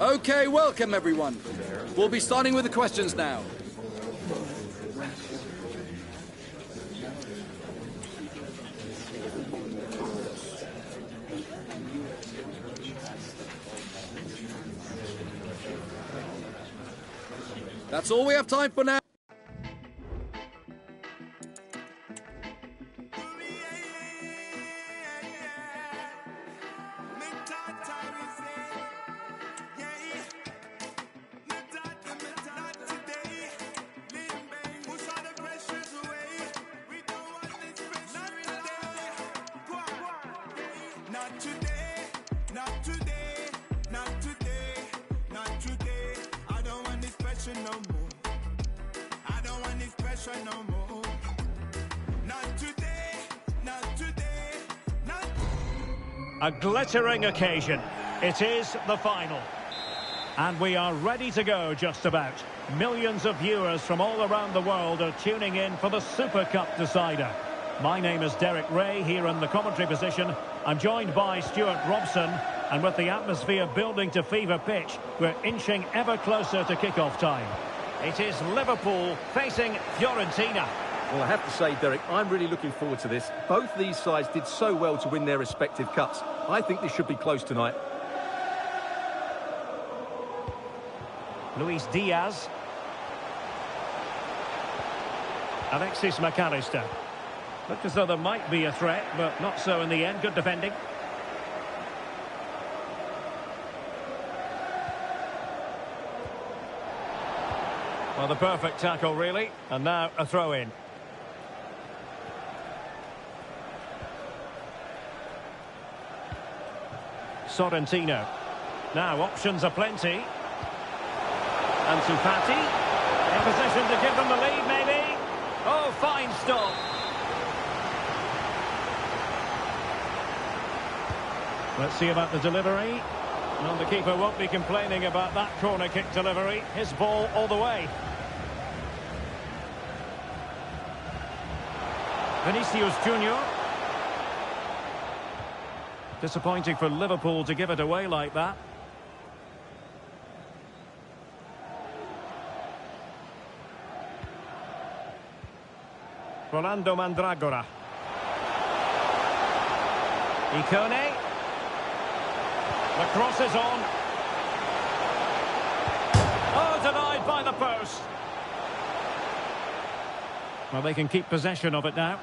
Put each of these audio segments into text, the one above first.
Okay, welcome everyone. We'll be starting with the questions now. That's all we have time for now. Not today, not today, not today, not today. I don't want this pressure no more. I don't want this pressure no more. Not today, not today, not. A glittering occasion. It is the final. And we are ready to go just about. Millions of viewers from all around the world are tuning in for the Super Cup decider. My name is Derek Ray here in the commentary position. I'm joined by Stuart Robson, and with the atmosphere building to fever pitch, we're inching ever closer to kick-off time. It is Liverpool facing Fiorentina. Well, I have to say, Derek, I'm really looking forward to this. Both these sides did so well to win their respective cups. I think this should be close tonight. Luis Diaz. Alexis McAllister. Looked as though there might be a threat, but not so in the end. Good defending. Well, the perfect tackle, really. And now a throw-in. Sorrentino. Now, options are plenty. And Sufati. In position to give them the lead, maybe. Oh, fine stop. Let's see about the delivery. Well, the keeper won't be complaining about that corner kick delivery. His ball all the way. Vinicius Junior. Disappointing for Liverpool to give it away like that. Rolando Mandragora. Ikone. The cross is on. Oh, denied by the post. Well, they can keep possession of it now.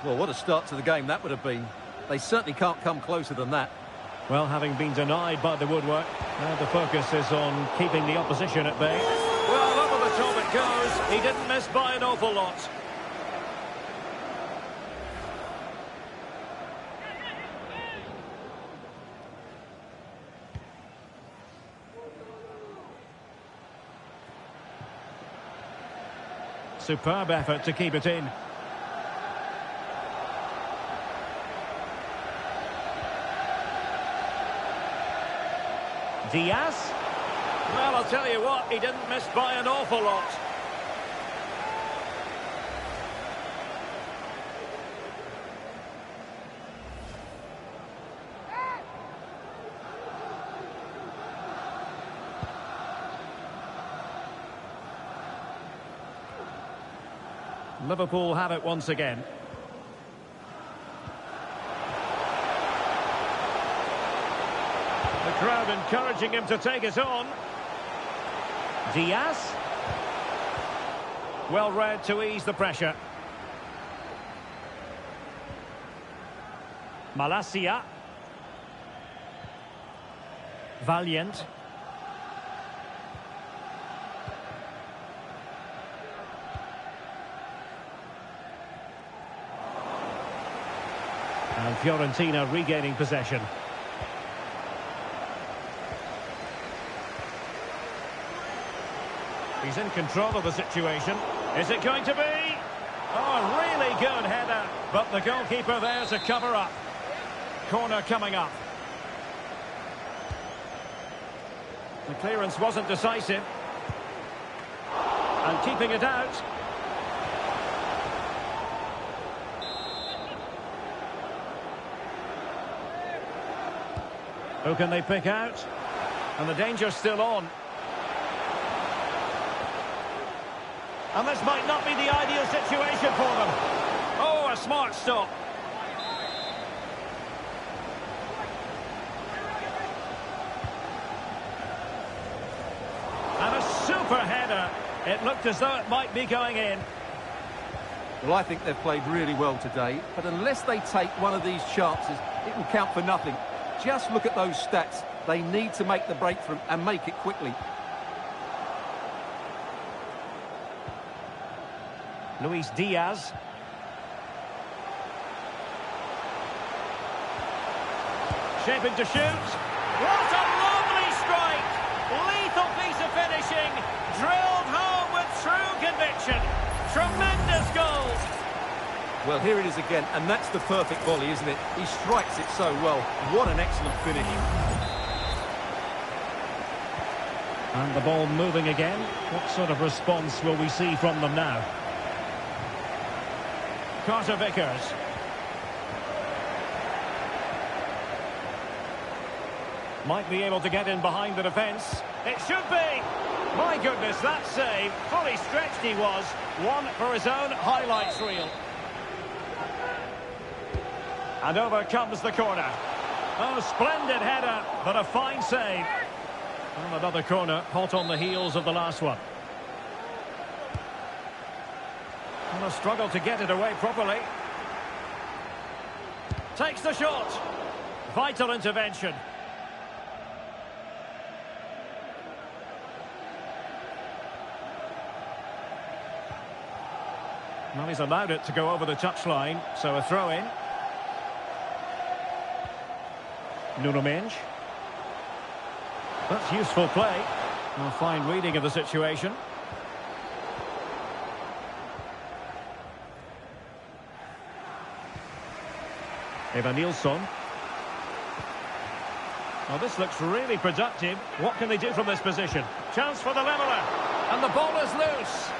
Well, what a start to the game that would have been. They certainly can't come closer than that. Well, having been denied by the woodwork, now the focus is on keeping the opposition at bay. Well, over the top it goes. He didn't miss by an awful lot. Superb effort to keep it in. Diaz. Well, I'll tell you what, he didn't miss by an awful lot. Liverpool have it once again. The crowd encouraging him to take it on. Diaz. Well read to ease the pressure. Malacia. Valiant. And Fiorentina regaining possession. He's in control of the situation. Is it going to be? Oh, really good header. But the goalkeeper there to cover up. Corner coming up. The clearance wasn't decisive. And keeping it out. Who can they pick out? And the danger's still on. And this might not be the ideal situation for them. Oh, a smart stop. And a super header. It looked as though it might be going in. Well, I think they've played really well today, but unless they take one of these chances, it will count for nothing. Just look at those stats. They need to make the breakthrough and make it quickly. Luis Diaz. Shaping to shoot. What a lovely strike! Lethal piece of finishing. Drilled home with true conviction. Tremendous goal. Well, here it is again, and that's the perfect volley, isn't it? He strikes it so well. What an excellent finish. And the ball moving again. What sort of response will we see from them now? Carter Vickers. Might be able to get in behind the defence. It should be! My goodness, that save. Fully stretched he was. One for his own highlights reel. And over comes the corner. Oh, splendid header, but a fine save. And another corner, hot on the heels of the last one. And a struggle to get it away properly. Takes the shot. Vital intervention. Well, he's allowed it to go over the touchline, so a throw-in. Nuno Mendes. That's useful play. A fine reading of the situation. Evan Nilsson. Well, this looks really productive. What can they do from this position? Chance for the leveller. And the ball is loose.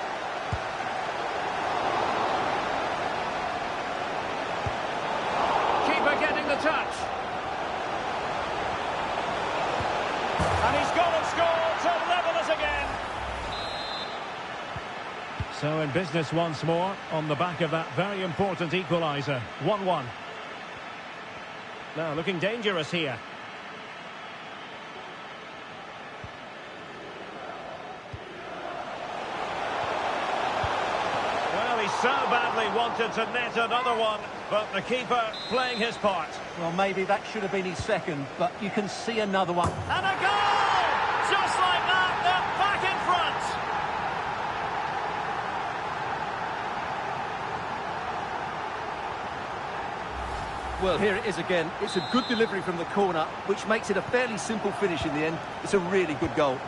Keeper getting the touch. And he's gone and scored to level us again. So in business once more on the back of that very important equaliser. 1-1. Now looking dangerous here. Well, he so badly wanted to net another one, but the keeper playing his part. Well, maybe that should have been his second, but you can see another one. And a goal! Just like that, they're back in front. Well, here it is again. It's a good delivery from the corner, which makes it a fairly simple finish in the end. It's a really good goal.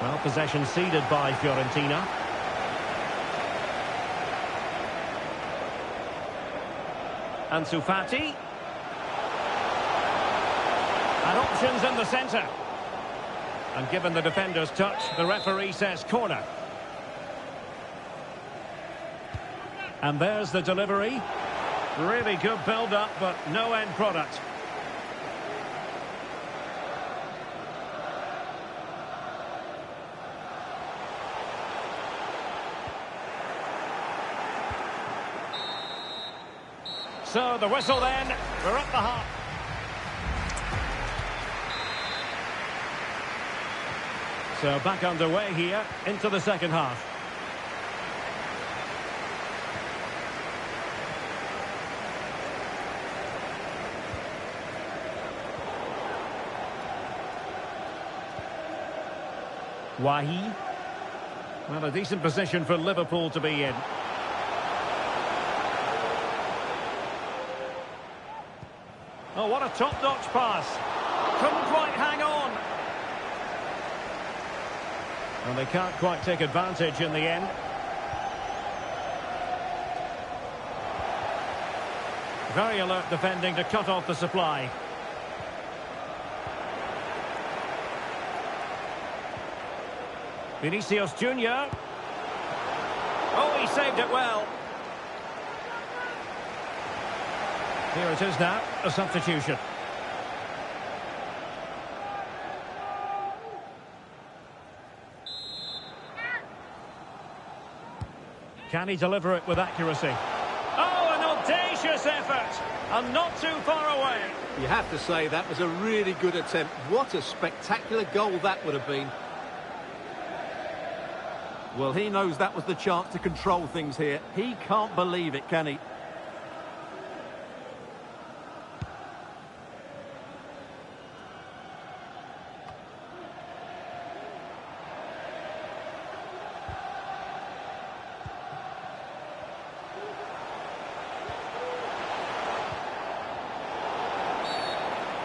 Well, possession ceded by Fiorentina. Ansu Fati. And options in the centre. And given the defender's touch, the referee says corner. And there's the delivery. Really good build-up, but no end product. So the whistle then, we're at the half. So back underway here into the second half. Wahi. Well, a decent position for Liverpool to be in. Oh, what a top-notch pass. Couldn't quite hang on. And they can't quite take advantage in the end. Very alert defending to cut off the supply. Vinicius Junior. Oh, he saved it well. Here it is now, a substitution. Can he deliver it with accuracy? Oh, an audacious effort! And not too far away. You have to say that was a really good attempt. What a spectacular goal that would have been. Well, he knows that was the chance to control things here. He can't believe it, can he?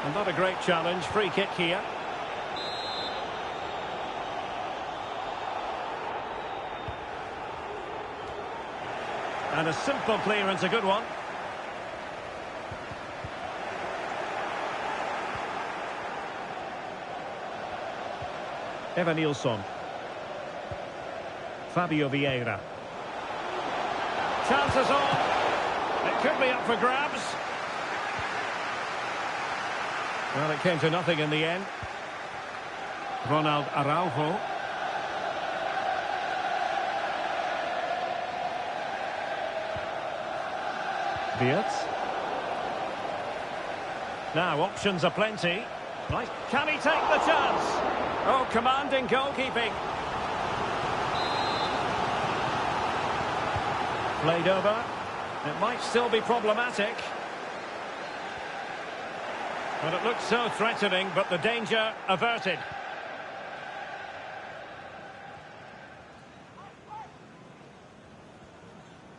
And not a great challenge. Free kick here. And a simple clearance, a good one. Evan Nilsson. Fabio Vieira. Chances on. It could be up for grabs. Well, it came to nothing in the end. Ronald Araujo. Beards. Now, options are plenty. Right. Can he take the chance? Oh, commanding goalkeeping. Played over. It might still be problematic. But it looks so threatening, but the danger averted.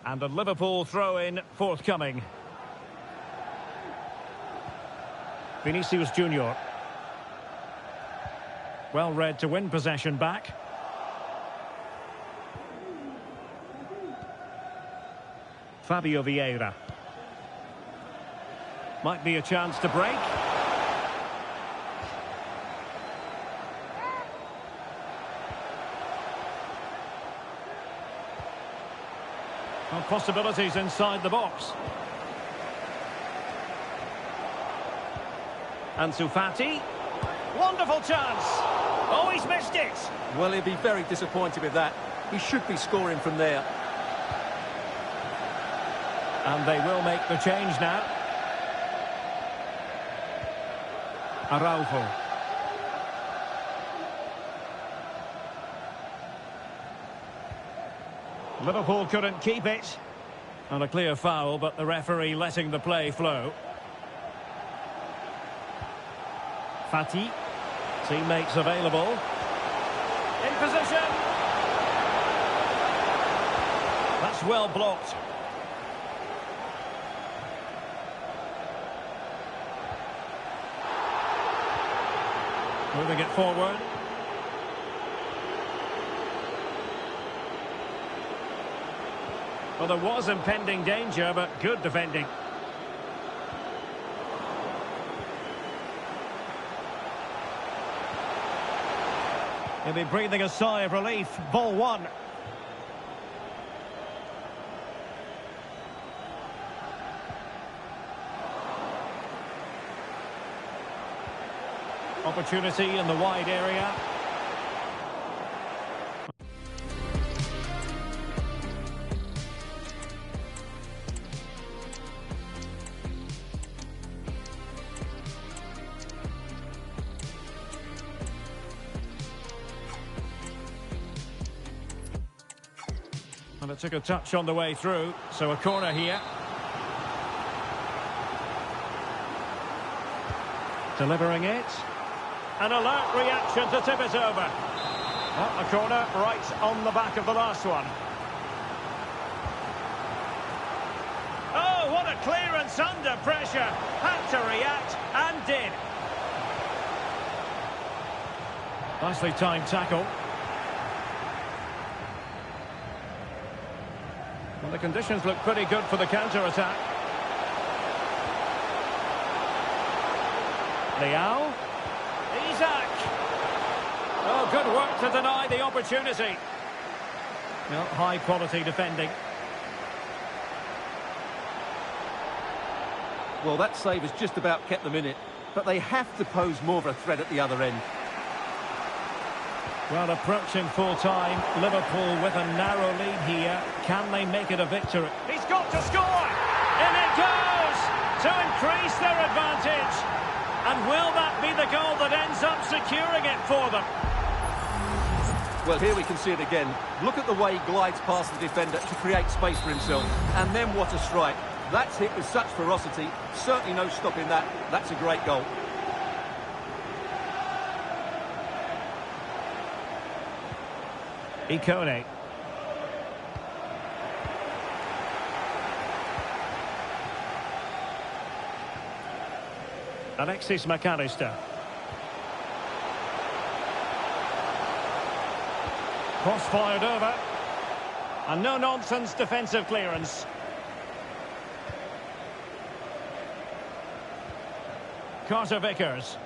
And a Liverpool throw-in forthcoming. Vinicius Junior. Well read to win possession back. Fabio Vieira. Might be a chance to break. Well, possibilities inside the box. Ansu Fati. Wonderful chance. Oh, he's missed it. Well, he'll be very disappointed with that. He should be scoring from there. And they will make the change now. Araujo. Liverpool couldn't keep it. And a clear foul, but the referee letting the play flow. Fati. Teammates available. In position. That's well blocked. Moving it forward. Well, there was impending danger, but good defending. He'll be breathing a sigh of relief. Ball one. Opportunity in the wide area. And it took a touch on the way through, so a corner here. Delivering it. An alert reaction to tip it over. Well, a corner right on the back of the last one. Oh, what a clearance under pressure. Had to react and did. Nicely timed tackle. Well, the conditions look pretty good for the counter-attack. Leao. Isaac. Oh, good work to deny the opportunity. Well, high quality defending. Well, that save has just about kept them in it, but they have to pose more of a threat at the other end. Well, approaching full-time, Liverpool with a narrow lead here. Can they make it a victory? He's got to score! In it goes! To increase their advantage. And will that be the goal that ends up securing it for them? Well, here we can see it again. Look at the way he glides past the defender to create space for himself. And then what a strike. That's hit with such ferocity. Certainly no stopping that. That's a great goal. Ikone. Alexis McAllister. Cross fired over. And no-nonsense defensive clearance. Carter Vickers.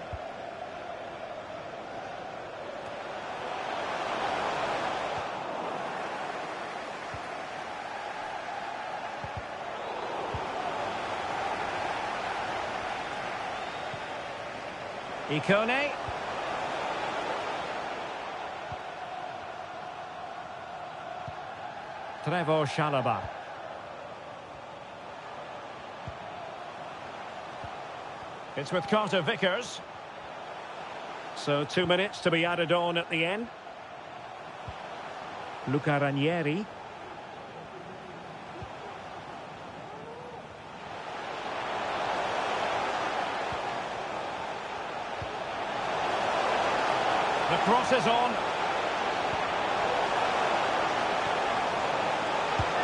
Ikone. Trevor Chalobah. It's with Carter Vickers. So 2 minutes to be added on at the end. Luca Ranieri. The cross is on.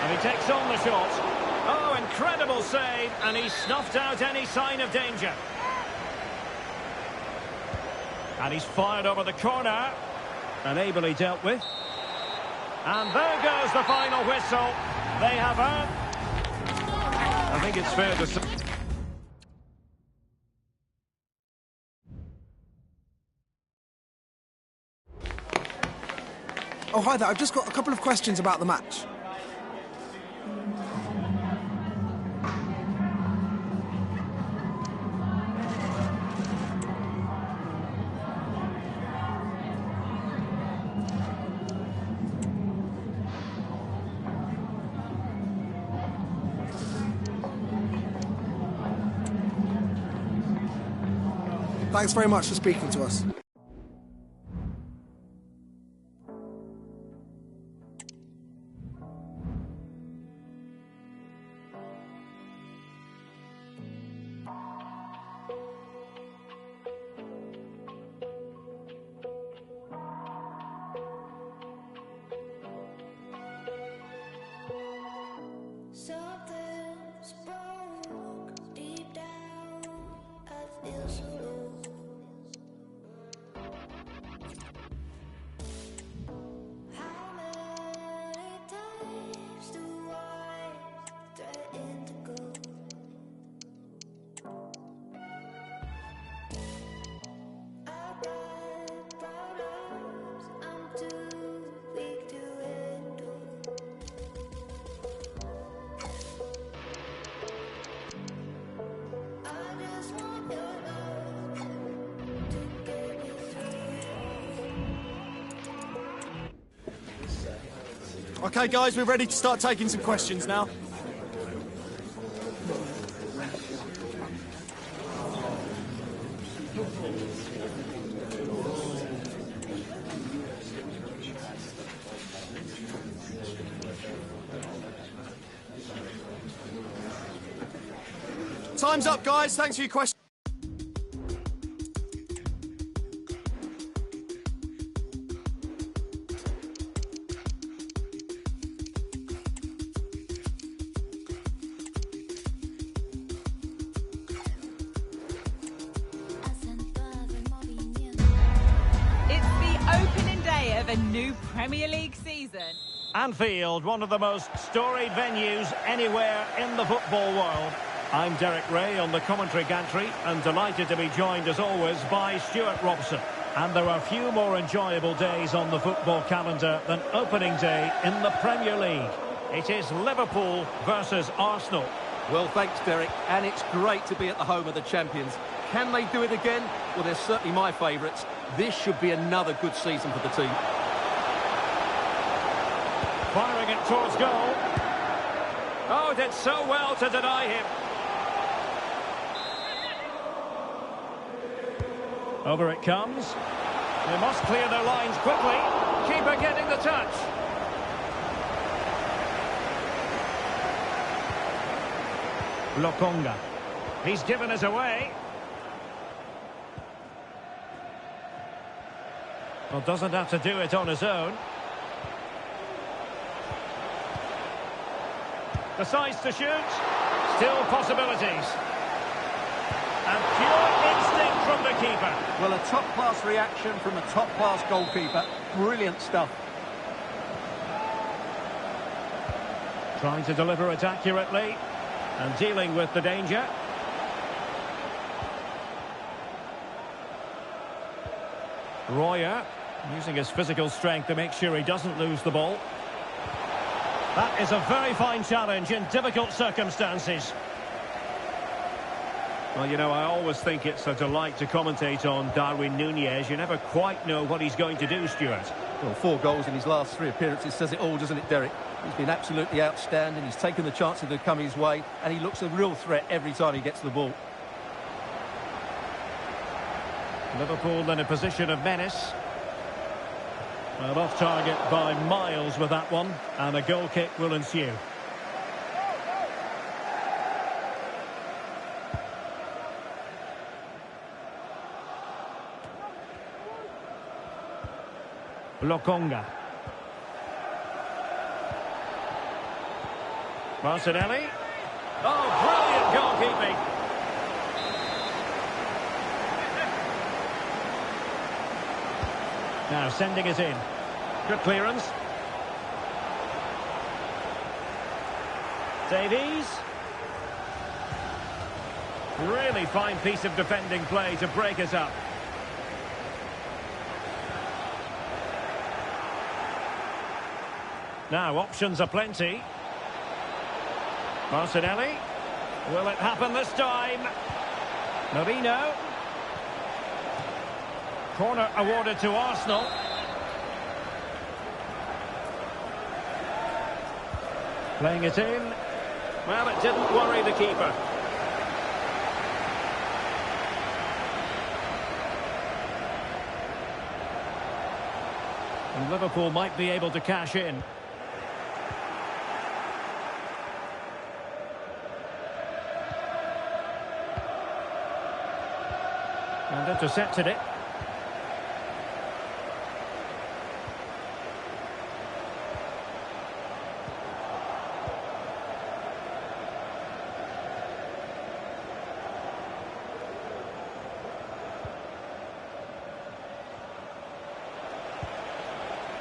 And he takes on the shot. Oh, incredible save. And he snuffed out any sign of danger. And he's fired over the corner. And ably dealt with. And there goes the final whistle. They have earned. I think it's fair to say. Oh, hi there. I've just got a couple of questions about the match. Thanks very much for speaking to us. Something's broke deep down. I feel so low. How many times do I threaten to go? I've got problems I'm too weak to handle. Okay, guys, we're ready to start taking some questions now. Time's up, guys. Thanks for your questions. Of a new Premier League season. Anfield, one of the most storied venues anywhere in the football world. I'm Derek Ray on the commentary gantry and delighted to be joined as always by Stuart Robson. And there are few more enjoyable days on the football calendar than opening day in the Premier League. It is Liverpool versus Arsenal. Well, thanks, Derek. And it's great to be at the home of the champions. Can they do it again? Well, they're certainly my favourites. This should be another good season for the team. Firing it towards goal. Oh, did so well to deny him. Over it comes. They must clear their lines quickly. Keeper getting the touch. Lokonga. He's given us away. Well, doesn't have to do it on his own. Decides to shoot. Still possibilities. And pure instinct from the keeper. Well, a top-class reaction from a top-class goalkeeper. Brilliant stuff. Trying to deliver it accurately. And dealing with the danger. Royer using his physical strength to make sure he doesn't lose the ball. That is a very fine challenge in difficult circumstances. Well, you know, I always think it's a delight to commentate on Darwin Núñez. You never quite know what he's going to do, Stuart. Well, 4 goals in his last 3 appearances says it all, doesn't it, Derek? He's been absolutely outstanding. He's taken the chances that come his way, and he looks a real threat every time he gets the ball. Liverpool in a position of menace. Well, off target by miles with that one, and a goal kick will ensue. Lokonga. Martinelli. Oh, brilliant goalkeeping. Now sending it in. Good clearance. Davies. Really fine piece of defending play to break us up. Now options are plenty. Martinelli. Will it happen this time? Marino. Corner awarded to Arsenal. Playing it in. Well, it didn't worry the keeper. And Liverpool might be able to cash in. And intercepted it.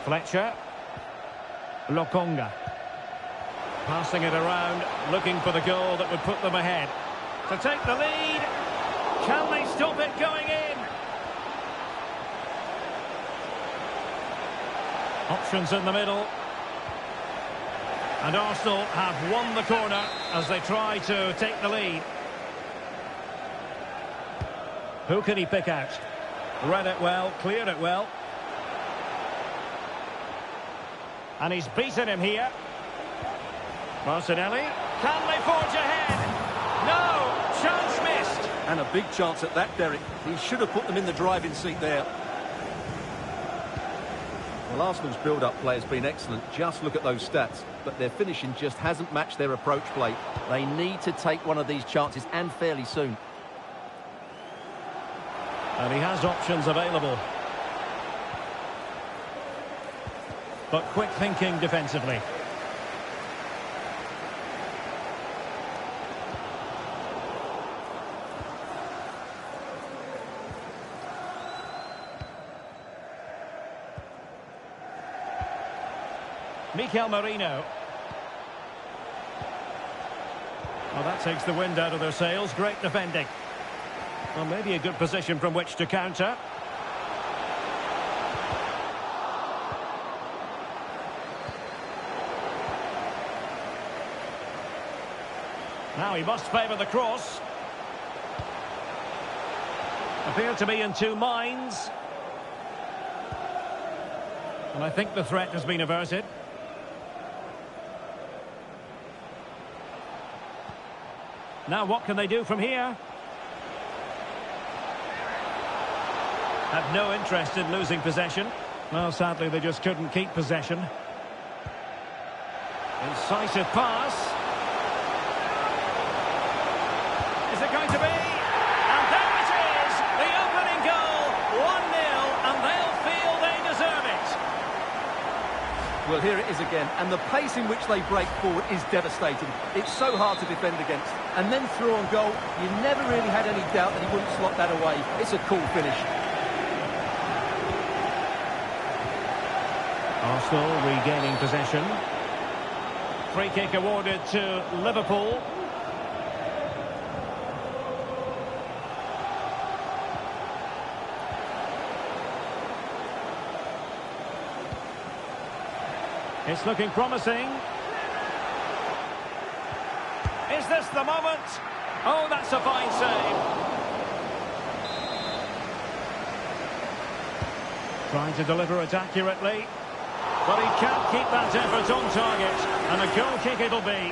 Fletcher. Lokonga. Passing it around, looking for the goal that would put them ahead. To take the lead. Can they stop it going in? Options in the middle. And Arsenal have won the corner as they try to take the lead. Who can he pick out? Read it well, cleared it well. And he's beaten him here. Martinelli. Can they forge ahead? No! Chance missed. And a big chance at that, Derek. He should have put them in the driving seat there. Well, Arsenal's build-up play has been excellent. Just look at those stats. But their finishing just hasn't matched their approach play. They need to take one of these chances, and fairly soon. And he has options available. But quick thinking defensively. Mikel Merino. Well, that takes the wind out of their sails. Great defending. Well, maybe a good position from which to counter. Now he must favour the cross. Appear to be in two minds. And I think the threat has been averted. Now what can they do from here? Had no interest in losing possession. Well, sadly, they just couldn't keep possession. Incisive pass. Is it going to be? And there it is! The opening goal! 1-0, and they'll feel they deserve it. Well, here it is again, and the pace in which they break forward is devastating. It's so hard to defend against. And then through on goal, you never really had any doubt that he wouldn't slot that away. It's a cool finish. Arsenal regaining possession. Free kick awarded to Liverpool. It's looking promising. Is this the moment? Oh, that's a fine save. Trying to deliver it accurately. But he can't keep that effort on target. And a goal kick it'll be.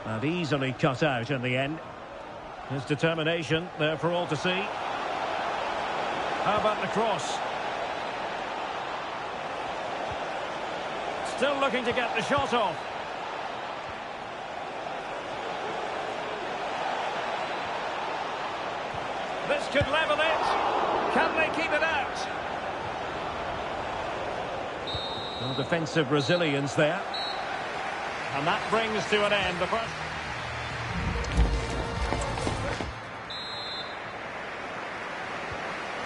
And easily cut out in the end. His determination there for all to see. How about the cross? Still looking to get the shot off. This could level it. Can they keep it out? No defensive resilience there. And that brings to an end the first.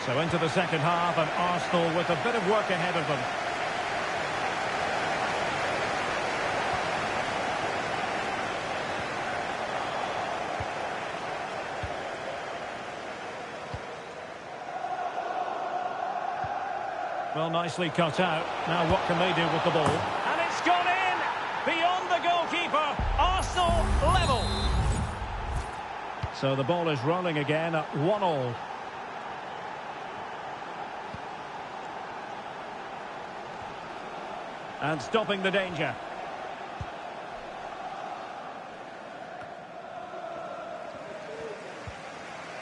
So into the second half, and Arsenal with a bit of work ahead of them. Well, nicely cut out. Now what can they do with the ball? And it's gone in! Beyond the goalkeeper. Arsenal level. So the ball is rolling again at 1-1. And stopping the danger.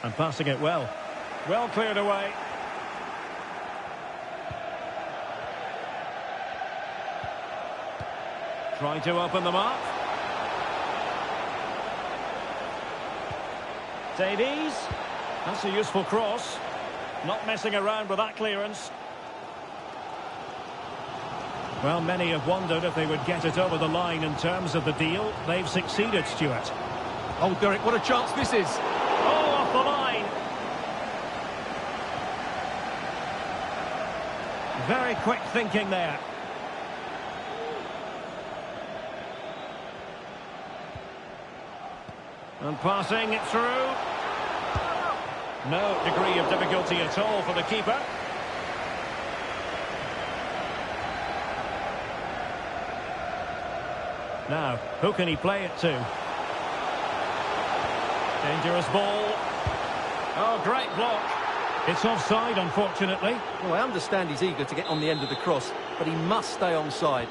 And passing it well. Well cleared away. Trying to open them up. Davies. That's a useful cross. Not messing around with that clearance. Well, many have wondered if they would get it over the line in terms of the deal. They've succeeded, Stuart. Oh, Derek, what a chance this is. Oh, off the line. Very quick thinking there. And passing it through. No degree of difficulty at all for the keeper. Now, who can he play it to? Dangerous ball. Oh, great block. It's offside, unfortunately. Well, I understand he's eager to get on the end of the cross, but he must stay onside.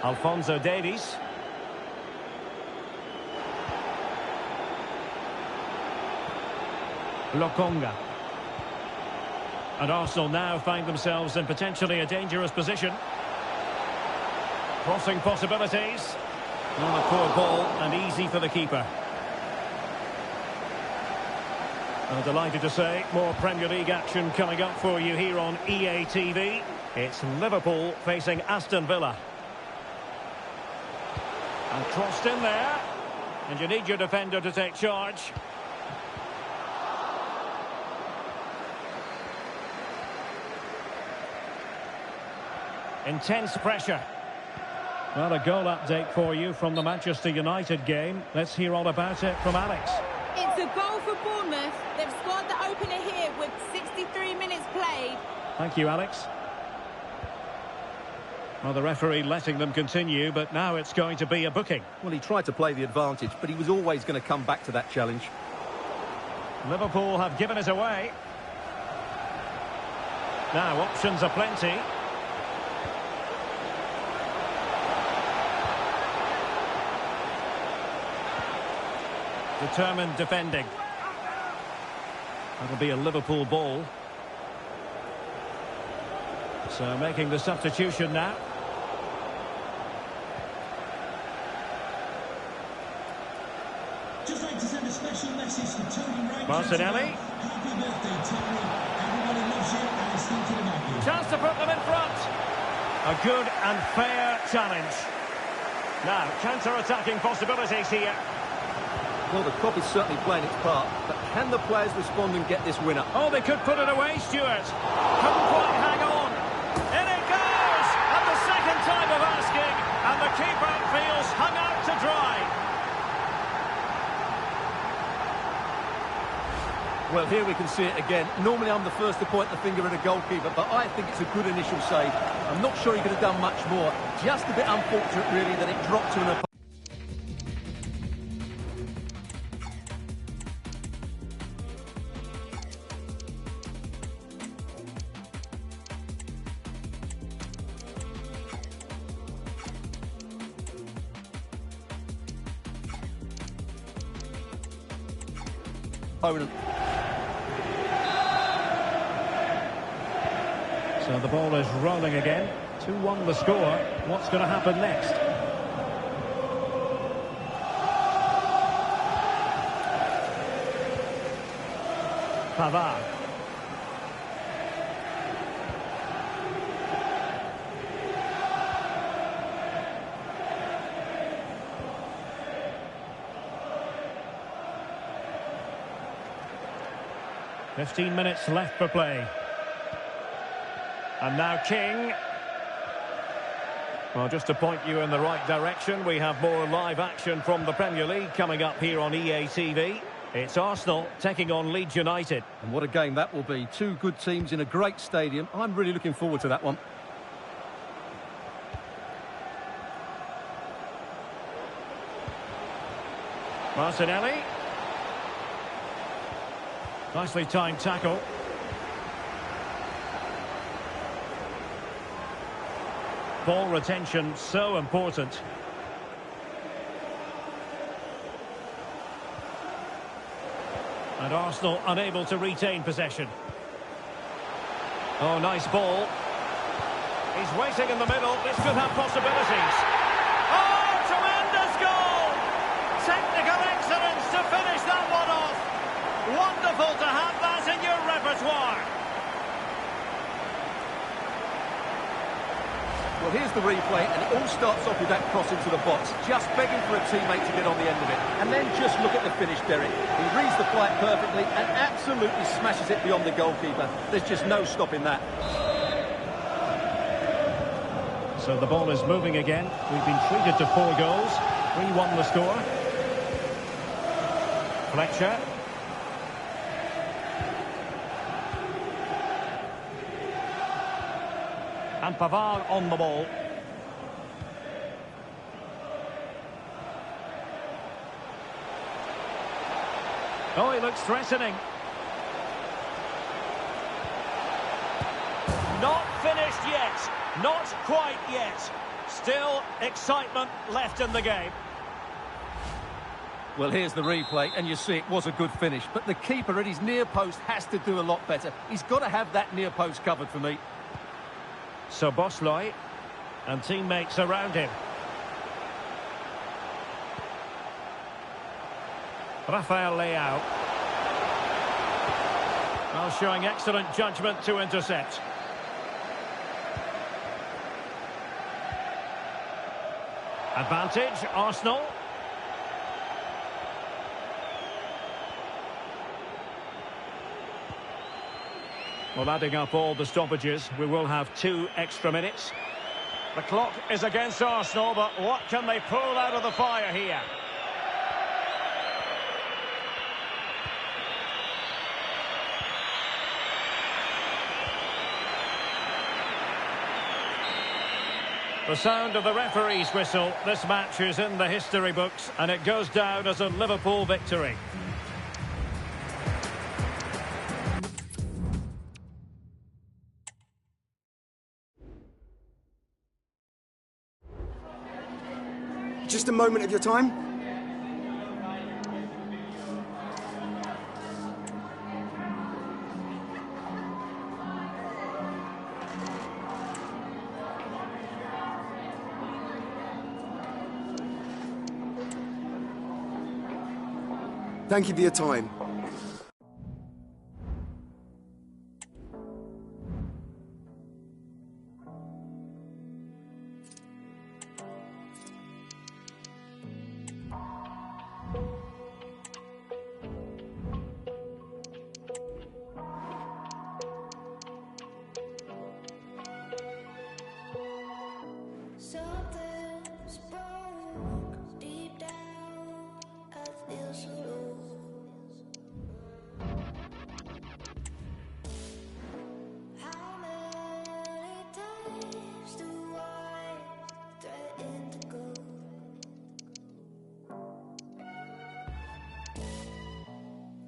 Alphonso Davies. Lokonga. And Arsenal now find themselves in potentially a dangerous position. Crossing possibilities. Not a poor ball and easy for the keeper. I'm delighted to say more Premier League action coming up for you here on EA TV. It's Liverpool facing Aston Villa. And crossed in there. And you need your defender to take charge. Intense pressure. Well, a goal update for you from the Manchester United game. Let's hear all about it from Alex. It's a goal for Bournemouth. They've scored the opener here with 63 minutes played. Thank you, Alex. Well, the referee letting them continue, but now it's going to be a booking. Well, he tried to play the advantage, but he was always going to come back to that challenge. Liverpool have given it away. Now, options are plenty. Determined defending. That'll be a Liverpool ball. So making the substitution now. Just like to send a special message to Tony Wright. Martinelli. Happy birthday, Tony. Everybody loves you and is thinking about you. Chance to put them in front. A good and fair challenge. Now, counter-attacking possibilities here. Well, the cop is certainly playing its part, but can the players respond and get this winner? Oh, they could put it away, Stuart. Couldn't quite hang on. In it goes! At the second time of asking, and the keeper feels hung out to dry. Well, here we can see it again. Normally I'm the first to point the finger at a goalkeeper, but I think it's a good initial save. I'm not sure he could have done much more. Just a bit unfortunate, really, that it dropped to an opponent. So the ball is rolling again. 2-1 the score. What's going to happen next? Pavard. "15 minutes left for play. And now King. Well, just to point you in the right direction, we have more live action from the Premier League coming up here on EA TV. It's Arsenal taking on Leeds United. And what a game that will be. Two good teams in a great stadium. I'm really looking forward to that one. Martinelli. Nicely timed tackle. Ball retention so important. And Arsenal unable to retain possession. Oh, nice ball. He's waiting in the middle. This could have possibilities. Oh, tremendous goal! Technical excellence to finish that one off. Wonderful to have that in your repertoire. Well, here's the replay, and it all starts off with that cross into the box, just begging for a teammate to get on the end of it. And then just look at the finish, Derek. He reads the flight perfectly and absolutely smashes it beyond the goalkeeper. There's just no stopping that. So the ball is moving again. We've been treated to 4 goals. 3-1 the score. Fletcher. And Pavard on the ball. Oh, he looks threatening. Not finished yet. Not quite yet. Still excitement left in the game. Well, here's the replay, and you see it was a good finish. But the keeper at his near post has to do a lot better. He's got to have that near post covered for me. So Bosley and teammates around him. Rafael Leao. Well, showing excellent judgment to intercept. Advantage, Arsenal. Well, adding up all the stoppages, we will have 2 extra minutes. The clock is against Arsenal, but what can they pull out of the fire here? The sound of the referee's whistle. This match is in the history books, and it goes down as a Liverpool victory. Just a moment of your time. Thank you for your time. Something's broke deep down. I feel so low. How many times do I threaten to go?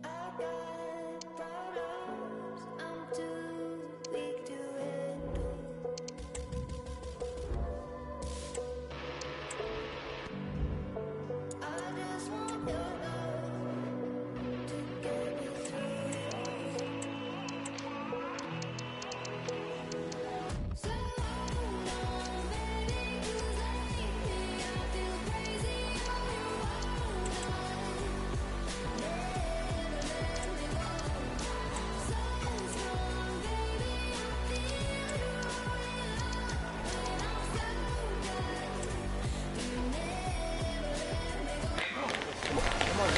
I got problems I'm too weak to handle. I just want your love to get me through it all. So hold on, baby, 'cause lately I feel crazy on you. Hold on, never let me go. So strong, baby, I feel you rolling on, and I'm so glad you never let me go.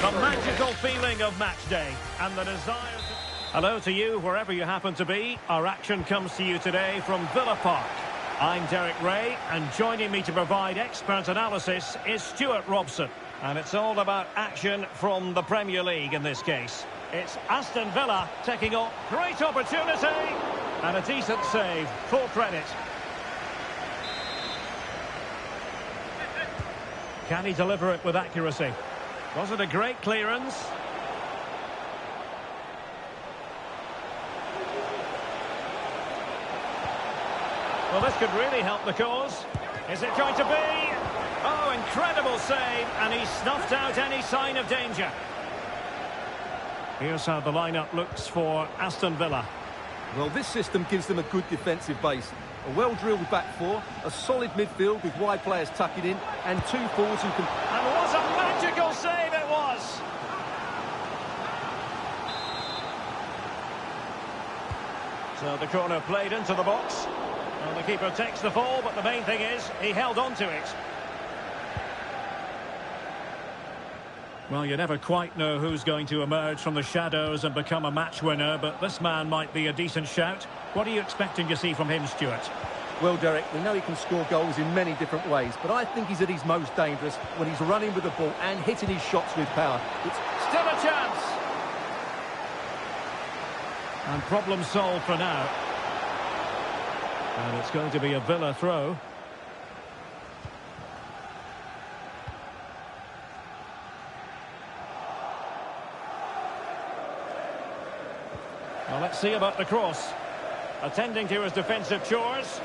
The magical feeling of match day and the desire to... Hello to you, wherever you happen to be. Our action comes to you today from Villa Park. I'm Derek Ray, and joining me to provide expert analysis is Stuart Robson. And it's all about action from the Premier League in this case. It's Aston Villa taking on great opportunity and a decent save. Full credit. Can he deliver it with accuracy? Was it a great clearance? Well, this could really help the cause. Is it going to be? Oh, incredible save, and he snuffed out any sign of danger. Here's how the lineup looks for Aston Villa. Well, this system gives them a good defensive base. A well-drilled back four, a solid midfield with wide players tucking in, and two forwards who can... And what a magical save it was! So the corner played into the box. Well, the keeper takes the fall, but the main thing is he held on to it. Well, you never quite know who's going to emerge from the shadows and become a match winner, but this man might be a decent shout. What are you expecting to see from him, Stuart? Well, Derek, we know he can score goals in many different ways, but I think he's at his most dangerous when he's running with the ball and hitting his shots with power. It's Still a chance! And problem solved for now. And it's going to be a Villa throw. Well, let's see about the cross. Attending to his defensive chores.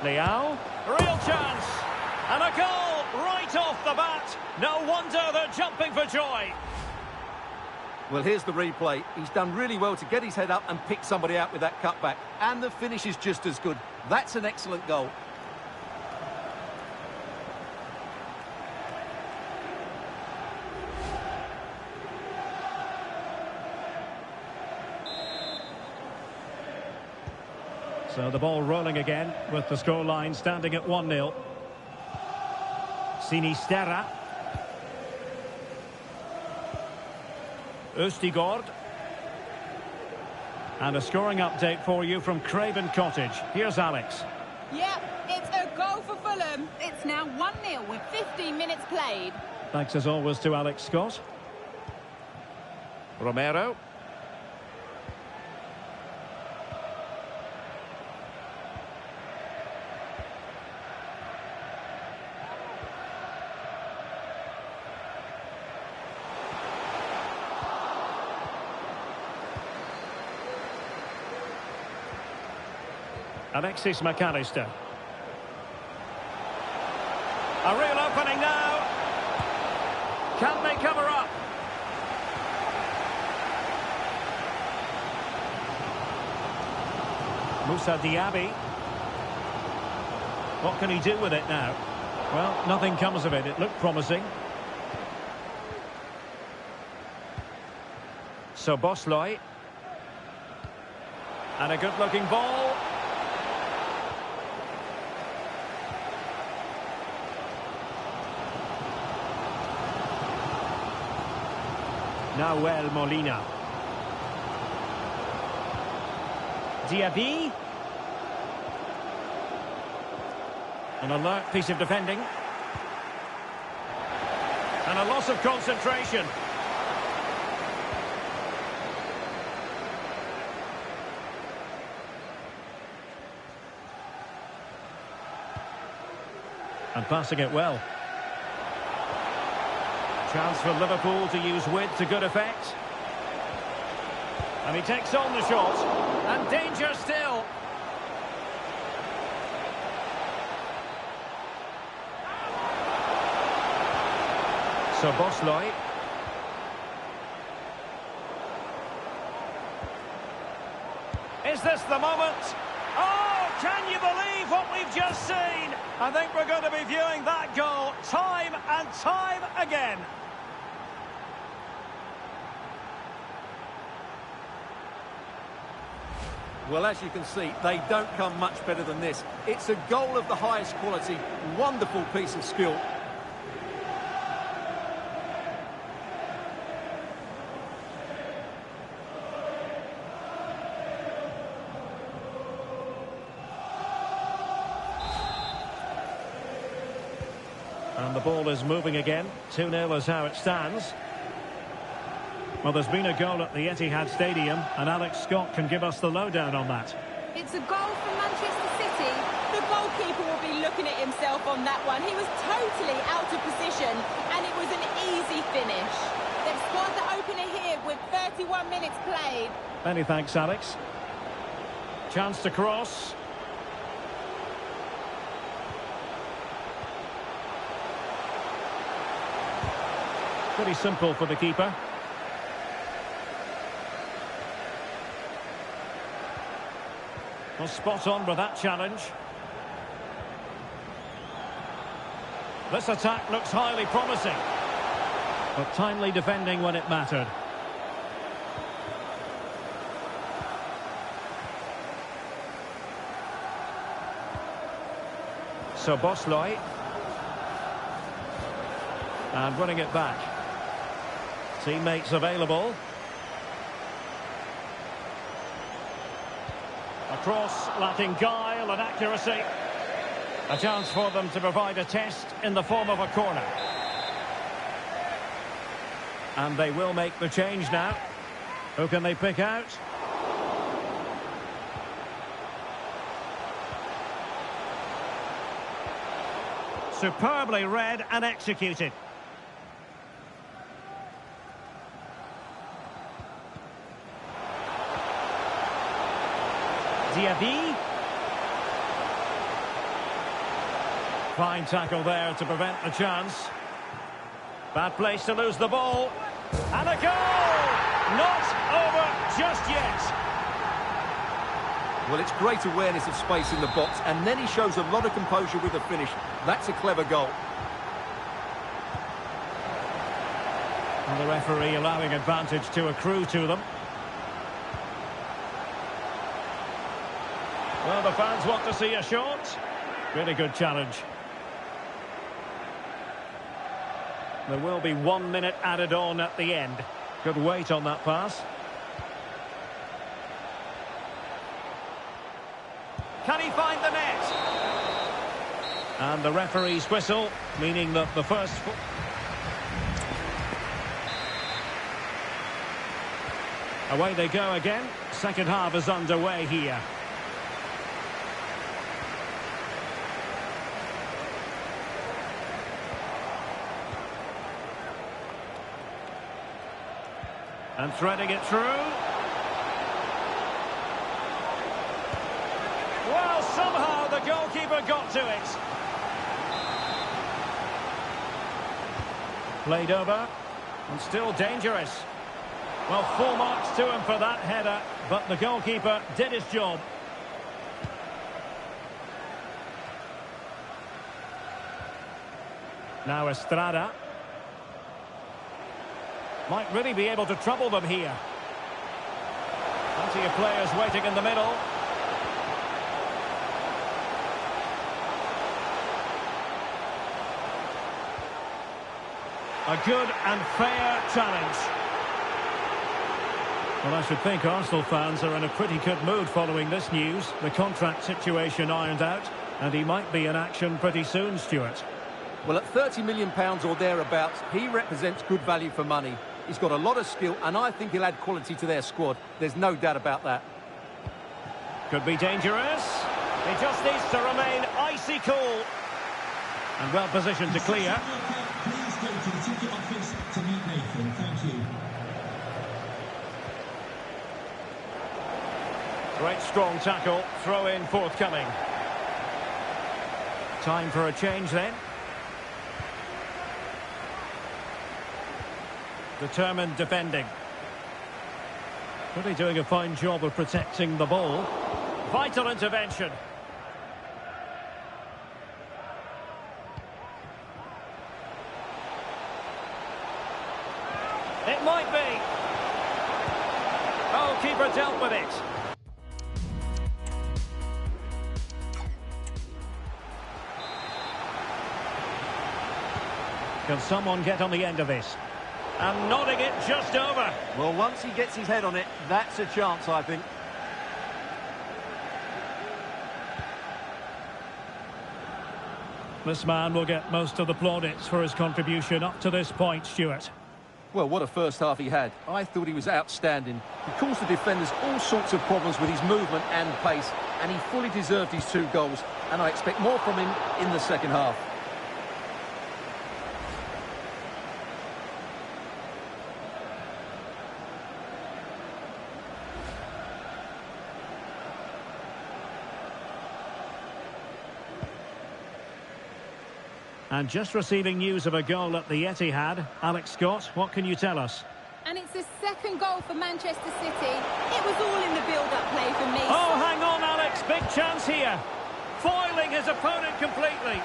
Leao. Real chance. And a goal right off the bat. No wonder they're jumping for joy. Well, here's the replay. He's done really well to get his head up and pick somebody out with that cutback. And the finish is just as good. That's an excellent goal. So the ball rolling again with the scoreline standing at 1-0. Sinisterra. Østigård. And a scoring update for you from Craven Cottage. Here's Alex. Yep, it's a goal for Fulham. It's now 1-0 with 15 minutes played. Thanks as always to Alex Scott. Romero. Alexis McAllister. A real opening now. Can they cover up? Moussa Diaby. What can he do with it now? Well, nothing comes of it. It looked promising. So Bosloy. And a good-looking ball. Nahuel Molina. Diaby. An alert piece of defending. And a loss of concentration. And passing it well. Chance for Liverpool to use width to good effect. And he takes on the shot. And danger still. So Bosloy. Is this the moment? Oh, can you believe what we've just seen? I think we're going to be viewing that goal time and time again. Well, as you can see, they don't come much better than this. It's a goal of the highest quality. Wonderful piece of skill. And the ball is moving again. 2-0 is how it stands. Well, there's been a goal at the Etihad Stadium, and Alex Scott can give us the lowdown on that. It's a goal for Manchester City. The goalkeeper will be looking at himself on that one. He was totally out of position, and it was an easy finish. They've scored the opener here with 31 minutes played. Many thanks, Alex. Chance to cross. Pretty simple for the keeper. Well, spot on with that challenge. This attack looks highly promising. But timely defending when it mattered. So Bosloy. And winning it back. Teammates available. A cross lacking guile and accuracy. A chance for them to provide a test in the form of a corner. And they will make the change now. Who can they pick out? Superbly read and executed. Diaby. Fine tackle there to prevent the chance. Bad place to lose the ball. And a goal! Not over just yet. Well, it's great awareness of space in the box, and then he shows a lot of composure with the finish. That's a clever goal. And the referee allowing advantage to accrue to them. Well, the fans want to see a shot. Really good challenge. There will be 1 minute added on at the end. Good weight on that pass. Can he find the net? And the referee's whistle, meaning that the first... Away they go again. Second half is underway here. And threading it through. Well, somehow the goalkeeper got to it. Played over, and still dangerous. Well, full marks to him for that header, but the goalkeeper did his job. Now Estrada. Might really be able to trouble them here. Plenty of players waiting in the middle. A good and fair challenge. Well, I should think Arsenal fans are in a pretty good mood following this news. The contract situation ironed out, and he might be in action pretty soon, Stuart. Well, at £30 million or thereabouts, he represents good value for money. He's got a lot of skill, and I think he'll add quality to their squad. There's no doubt about that. Could be dangerous. He just needs to remain icy cool. And well positioned to clear. Please go to the ticket office to meet Nathan. Thank you. Great strong tackle. Throw in forthcoming. Time for a change then. Determined defending. Really doing a fine job of protecting the ball. Vital intervention. It might be. Oh, keeper dealt with it. Can someone get on the end of this? And nodding it just over. Well, once he gets his head on it, that's a chance, I think. This man will get most of the plaudits for his contribution up to this point, Stuart. Well, what a first half he had. I thought he was outstanding. He caused the defenders all sorts of problems with his movement and pace, and he fully deserved his 2 goals, and I expect more from him in the second half. And just receiving news of a goal at the Etihad. Alex Scott, what can you tell us? And it's the second goal for Manchester City. It was all in the build-up play for me. Oh, hang on, Alex. Big chance here. Foiling his opponent completely.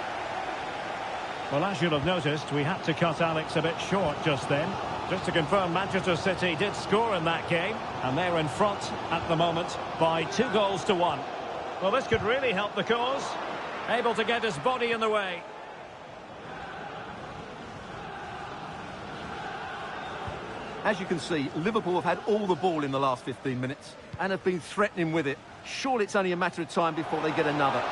Well, as you'll have noticed, we had to cut Alex a bit short just then. Just to confirm, Manchester City did score in that game, and they're in front at the moment by 2-1. Well, this could really help the cause. Able to get his body in the way. As you can see, Liverpool have had all the ball in the last 15 minutes and have been threatening with it. Surely it's only a matter of time before they get another.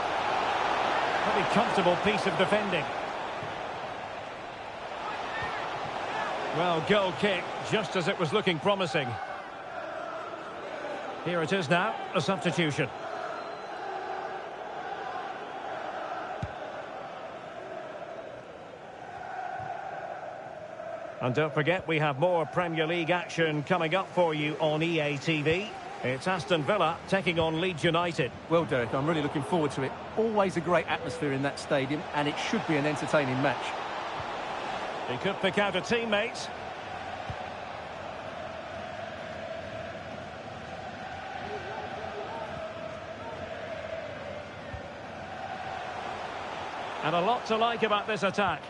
Pretty comfortable piece of defending. Well, goal kick, just as it was looking promising. Here it is now, a substitution. And don't forget, we have more Premier League action coming up for you on EA TV. It's Aston Villa taking on Leeds United. Well, Derek, I'm really looking forward to it. Always a great atmosphere in that stadium, and it should be an entertaining match. He could pick out a teammate. And a lot to like about this attack.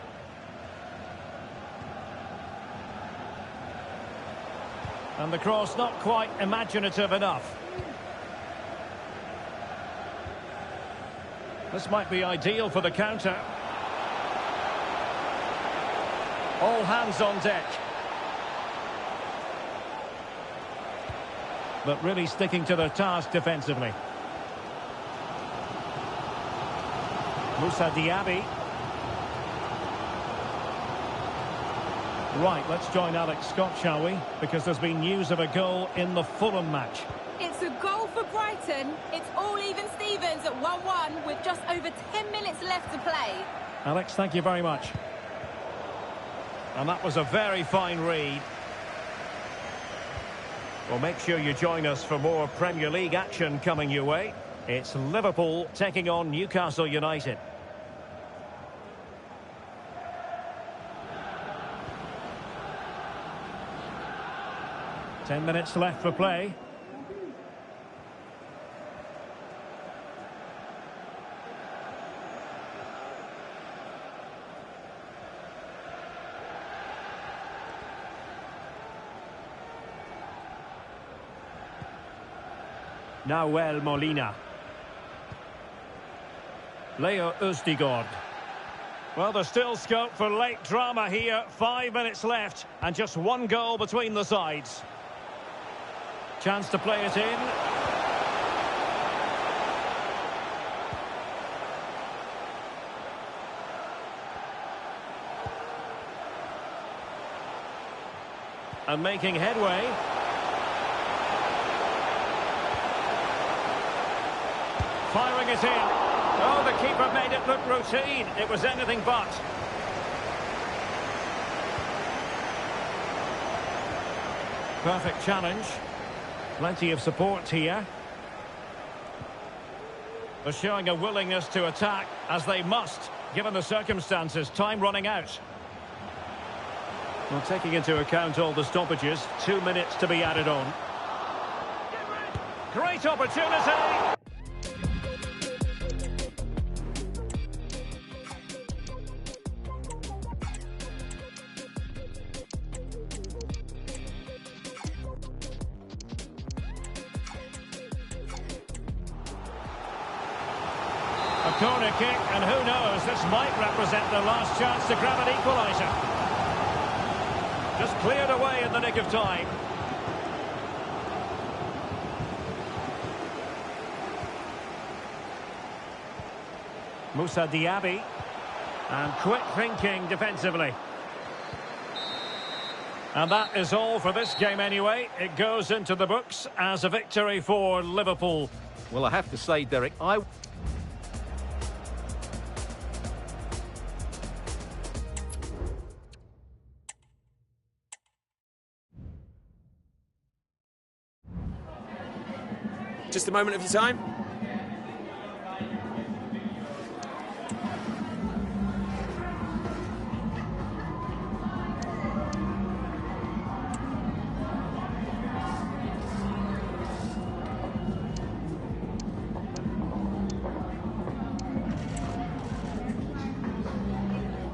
And the cross not quite imaginative enough. This might be ideal for the counter. All hands on deck. But really sticking to their task defensively. Moussa Diaby. Right, let's join Alex Scott, shall we? Because there's been news of a goal in the Fulham match. It's a goal for Brighton. It's all even Stevens at 1-1 with just over 10 minutes left to play. Alex, thank you very much. And that was a very fine read. Well, make sure you join us for more Premier League action coming your way. It's Liverpool taking on Newcastle United. Ten minutes left for play. Nahuel Molina. Leo Ustigord. Well, there's still scope for late drama here. 5 minutes left and just one goal between the sides. Chance to play it in. And making headway. Firing it in. Oh, the keeper made it look routine. It was anything but. Perfect challenge. Plenty of support here. They're showing a willingness to attack, as they must, given the circumstances. Time running out. Well, taking into account all the stoppages, 2 minutes to be added on. Great opportunity! A corner kick, and who knows, this might represent the last chance to grab an equaliser. Just cleared away in the nick of time. Moussa Diaby. And quick thinking defensively. And that is all for this game anyway. It goes into the books as a victory for Liverpool. Well, I have to say, Derek, Just a moment of your time.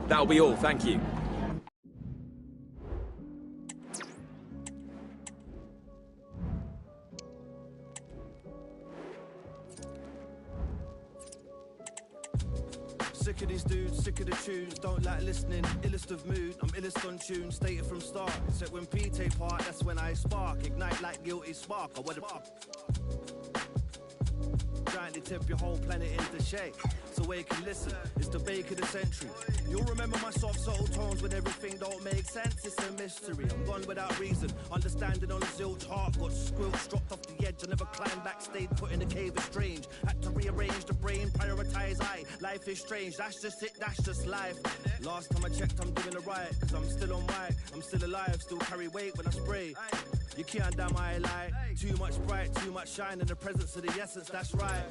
That'll be all, thank you. Sick of these dudes, sick of the tunes, don't like listening, illest of mood, I'm illest on tune, stated from start, except when P take part, that's when I spark, ignite like guilty spark, or what the giantly tip your whole planet into shape, so where you can listen, it's the bake of the century, you'll remember my soft subtle tones when everything don't make sense, it's a mystery, I'm gone without reason, understanding on zilch, heart got squilched, dropped off the edge, I never climbed back, stayed put in the cave is strange, had to rearrange the brain, prioritize life is strange, that's just it, that's just life, last time I checked I'm doing it right, cause I'm still on white, I'm still alive, still carry weight when I spray, you can't damn my light, too much bright, too much shine in the presence of the essence, that's right,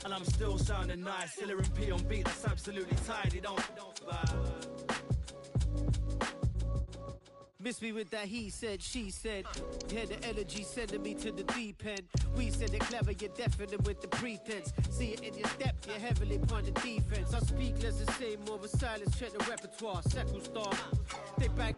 and I'm still sounding nice, still in P on beat, that's absolutely tidy, don't miss me with that he said, she said. Yeah, the energy sending me to the deep end. We said it clever, you're deafening with the pretense. See it in your depth, you're heavily upon the defense. I speak less the same, more of a silence, check the repertoire. Second star, they back.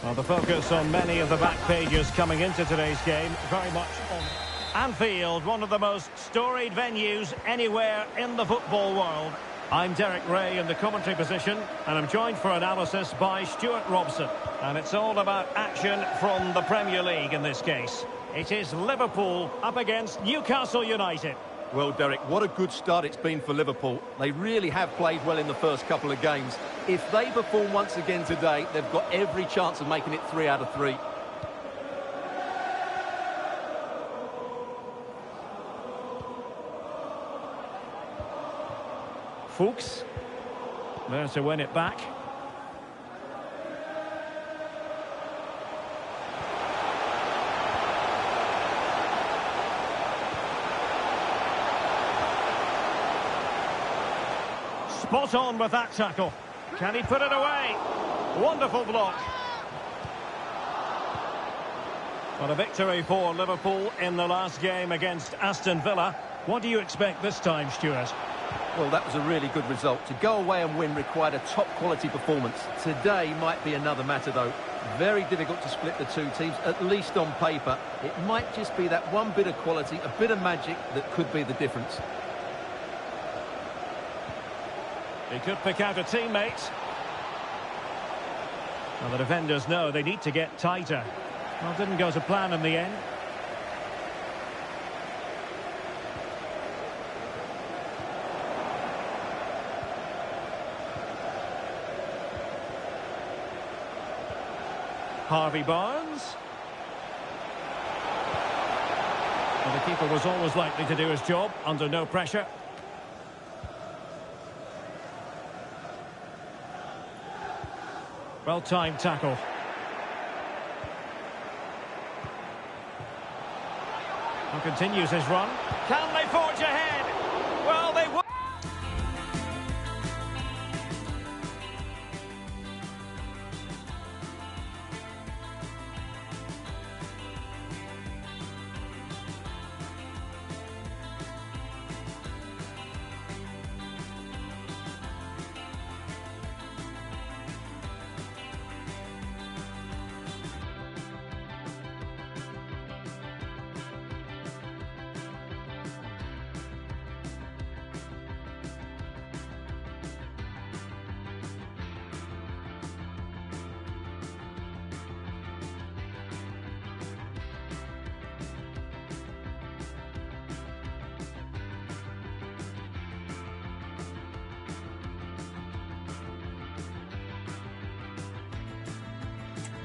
Well, the focus on many of the back pages coming into today's game, very much on Anfield, one of the most storied venues anywhere in the football world. I'm Derek Ray in the commentary position, and I'm joined for analysis by Stuart Robson. And it's all about action from the Premier League in this case. It is Liverpool up against Newcastle United. Well, Derek, what a good start it's been for Liverpool. They really have played well in the first couple of games. If they perform once again today, they've got every chance of making it 3 out of 3. Fuchs, there to win it back. Spot on with that tackle. Can he put it away? Wonderful block. What a victory for Liverpool in the last game against Aston Villa. What do you expect this time, Stuart? Well, that was a really good result. To go away and win required a top-quality performance. Today might be another matter, though. Very difficult to split the two teams, at least on paper. It might just be that one bit of quality, a bit of magic, that could be the difference. He could pick out a teammate. Well, the defenders know they need to get tighter. Well, didn't go to plan in the end. Harvey Barnes. Well, the keeper was always likely to do his job under no pressure. Well-timed tackle. And continues his run. Can they forge ahead? Well, they will.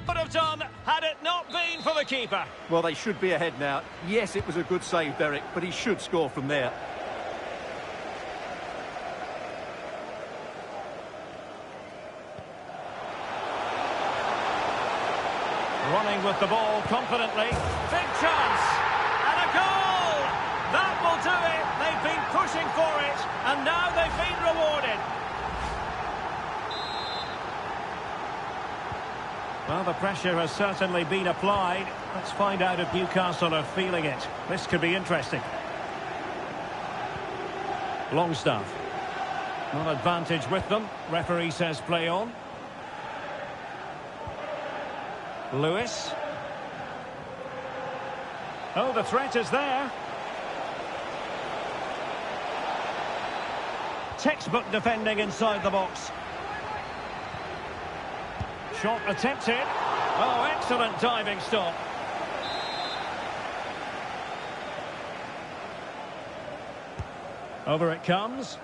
Would have done had it not been for the keeper. Well, they should be ahead now. Yes, it was a good save, Derek, but he should score from there. Running with the ball confidently. Big chance. And a goal! That will do it. They've been pushing for it, and now they've been rewarded. Well, the pressure has certainly been applied. Let's find out if Newcastle are feeling it. This could be interesting. Longstaff. Not advantage with them. Referee says play on. Lewis. Oh, the threat is there. Textbook defending inside the box. Shot attempted. Oh, excellent diving stop. Over it comes.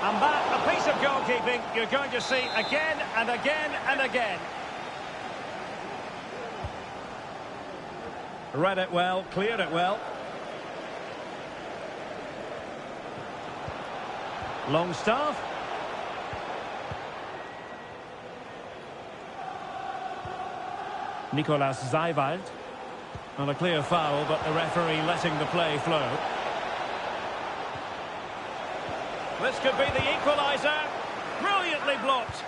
And that, a piece of goalkeeping you're going to see again and again and again. Read it well, cleared it well. Longstaff. Nicolas Zeiwald. On a clear foul, but the referee letting the play flow. This could be the equaliser. Brilliantly blocked.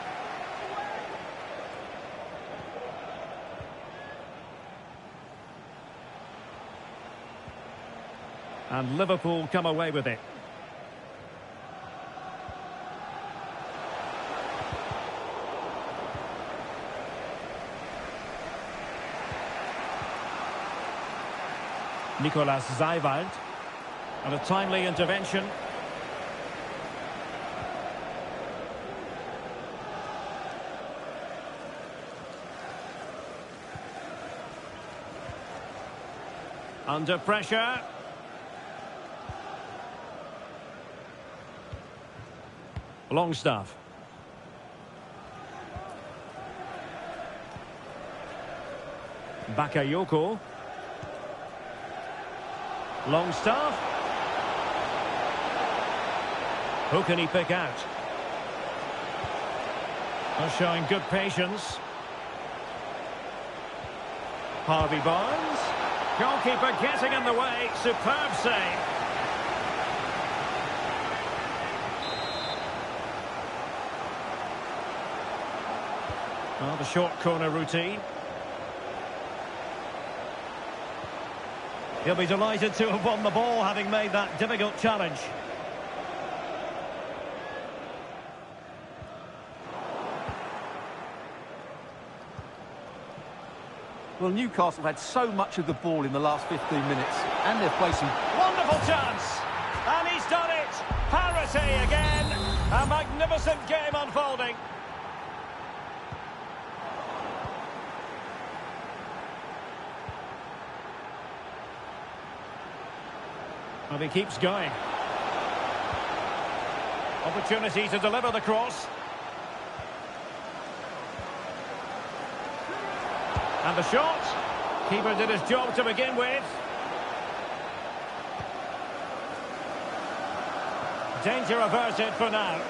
And Liverpool come away with it. Nicolas Zeiwald. And a timely intervention. Under pressure. Longstaff. Bakayoko. Longstaff. Who can he pick out? They're showing good patience. Harvey Barnes. Goalkeeper getting in the way. Superb save. Well, the short corner routine. He'll be delighted to have won the ball, having made that difficult challenge. Well, Newcastle had so much of the ball in the last 15 minutes, and they're facing... Wonderful chance! And he's done it! Parity again! A magnificent game unfolding. And he keeps going. Opportunity to deliver the cross. And the shot. Keeper did his job to begin with. Danger averted for now.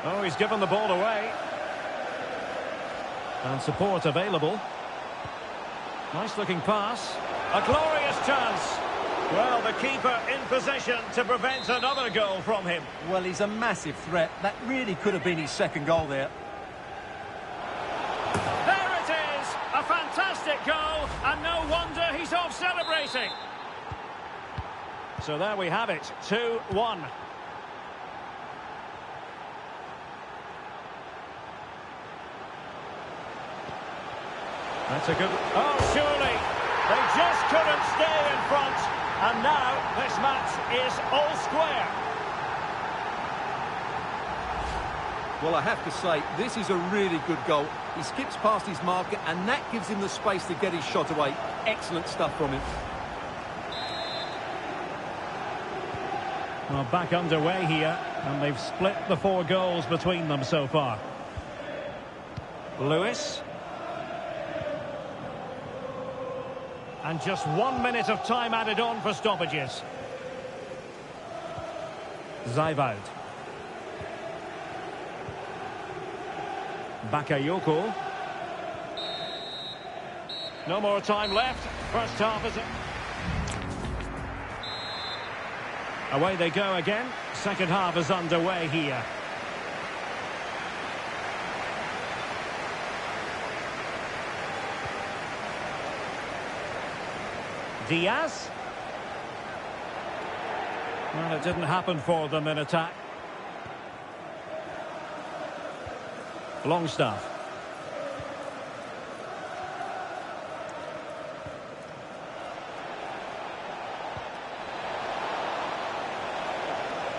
Oh, he's given the ball away. And support available. Nice looking pass. A glorious chance. Well, the keeper in position to prevent another goal from him. Well, he's a massive threat. That really could have been his second goal there. There it is! A fantastic goal, and no wonder he's off celebrating. So there we have it, 2-1. That's a good... Oh, surely! They just couldn't stay in front. And now this match is all square. Well, I have to say, this is a really good goal. He skips past his marker, and that gives him the space to get his shot away. Excellent stuff from him. Well, back underway here, and they've split the 4 goals between them so far. Lewis. And just 1 minute of time added on for stoppages. Zeiwald. Bakayoko. No more time left. First half is away they go again. Second half is underway here. Diaz. Well, it didn't happen for them in attack. Longstaff.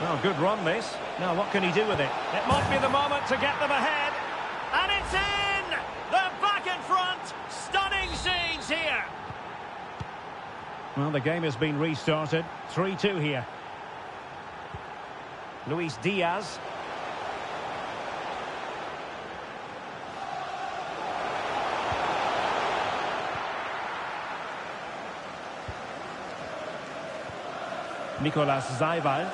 Well, good run this. Now what can he do with it? It might be the moment to get them ahead. And it's in! They're back in front! Stunning scenes here! Well, the game has been restarted. 3-2 here. Luis Diaz. Nicolas Zeiwald.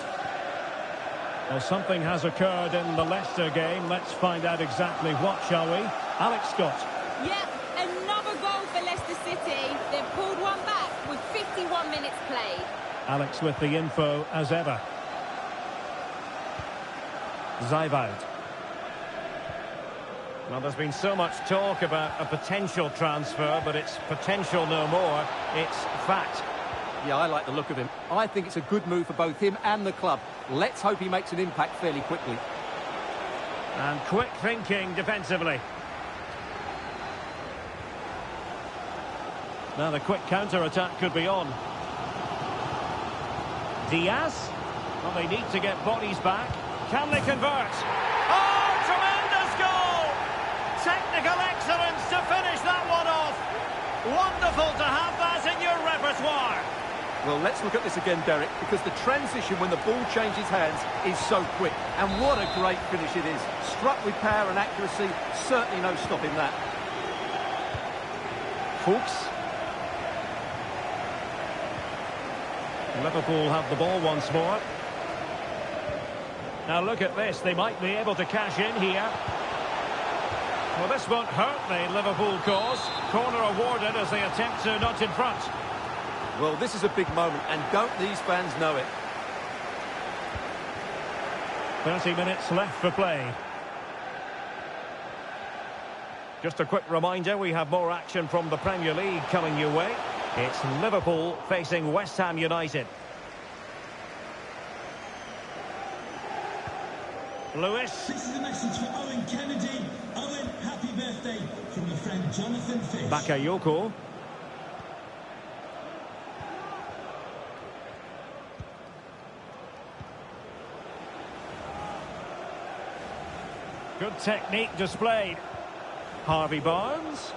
Well, something has occurred in the Leicester game. Let's find out exactly what, shall we? Alex Scott. Yep, another goal for Leicester City. They've pulled one back with 51 minutes played. Alex with the info as ever. Zeiwald. Well, there's been so much talk about a potential transfer, but it's potential no more. It's fact. Yeah, I like the look of him. I think it's a good move for both him and the club. Let's hope he makes an impact fairly quickly. And quick thinking defensively. Now the quick counter-attack could be on. Diaz. Well, they need to get bodies back. Can they convert? Oh, tremendous goal! Technical excellence to finish that one off. Wonderful to have that in your repertoire. Well, let's look at this again, Derek, because the transition when the ball changes hands is so quick. And what a great finish it is. Struck with power and accuracy, certainly no stopping that. Fuchs. Liverpool have the ball once more. Now look at this, they might be able to cash in here. Well, this won't hurt the Liverpool cause. Corner awarded as they attempt to nudge in front. Well, this is a big moment, and don't these fans know it? 30 minutes left for play. Just a quick reminder, we have more action from the Premier League coming your way. It's Liverpool facing West Ham United. Lewis. This is a message for Owen Kennedy. Owen, happy birthday from your friend Jonathan Fish. Bakayoko. Good technique displayed. Harvey Barnes.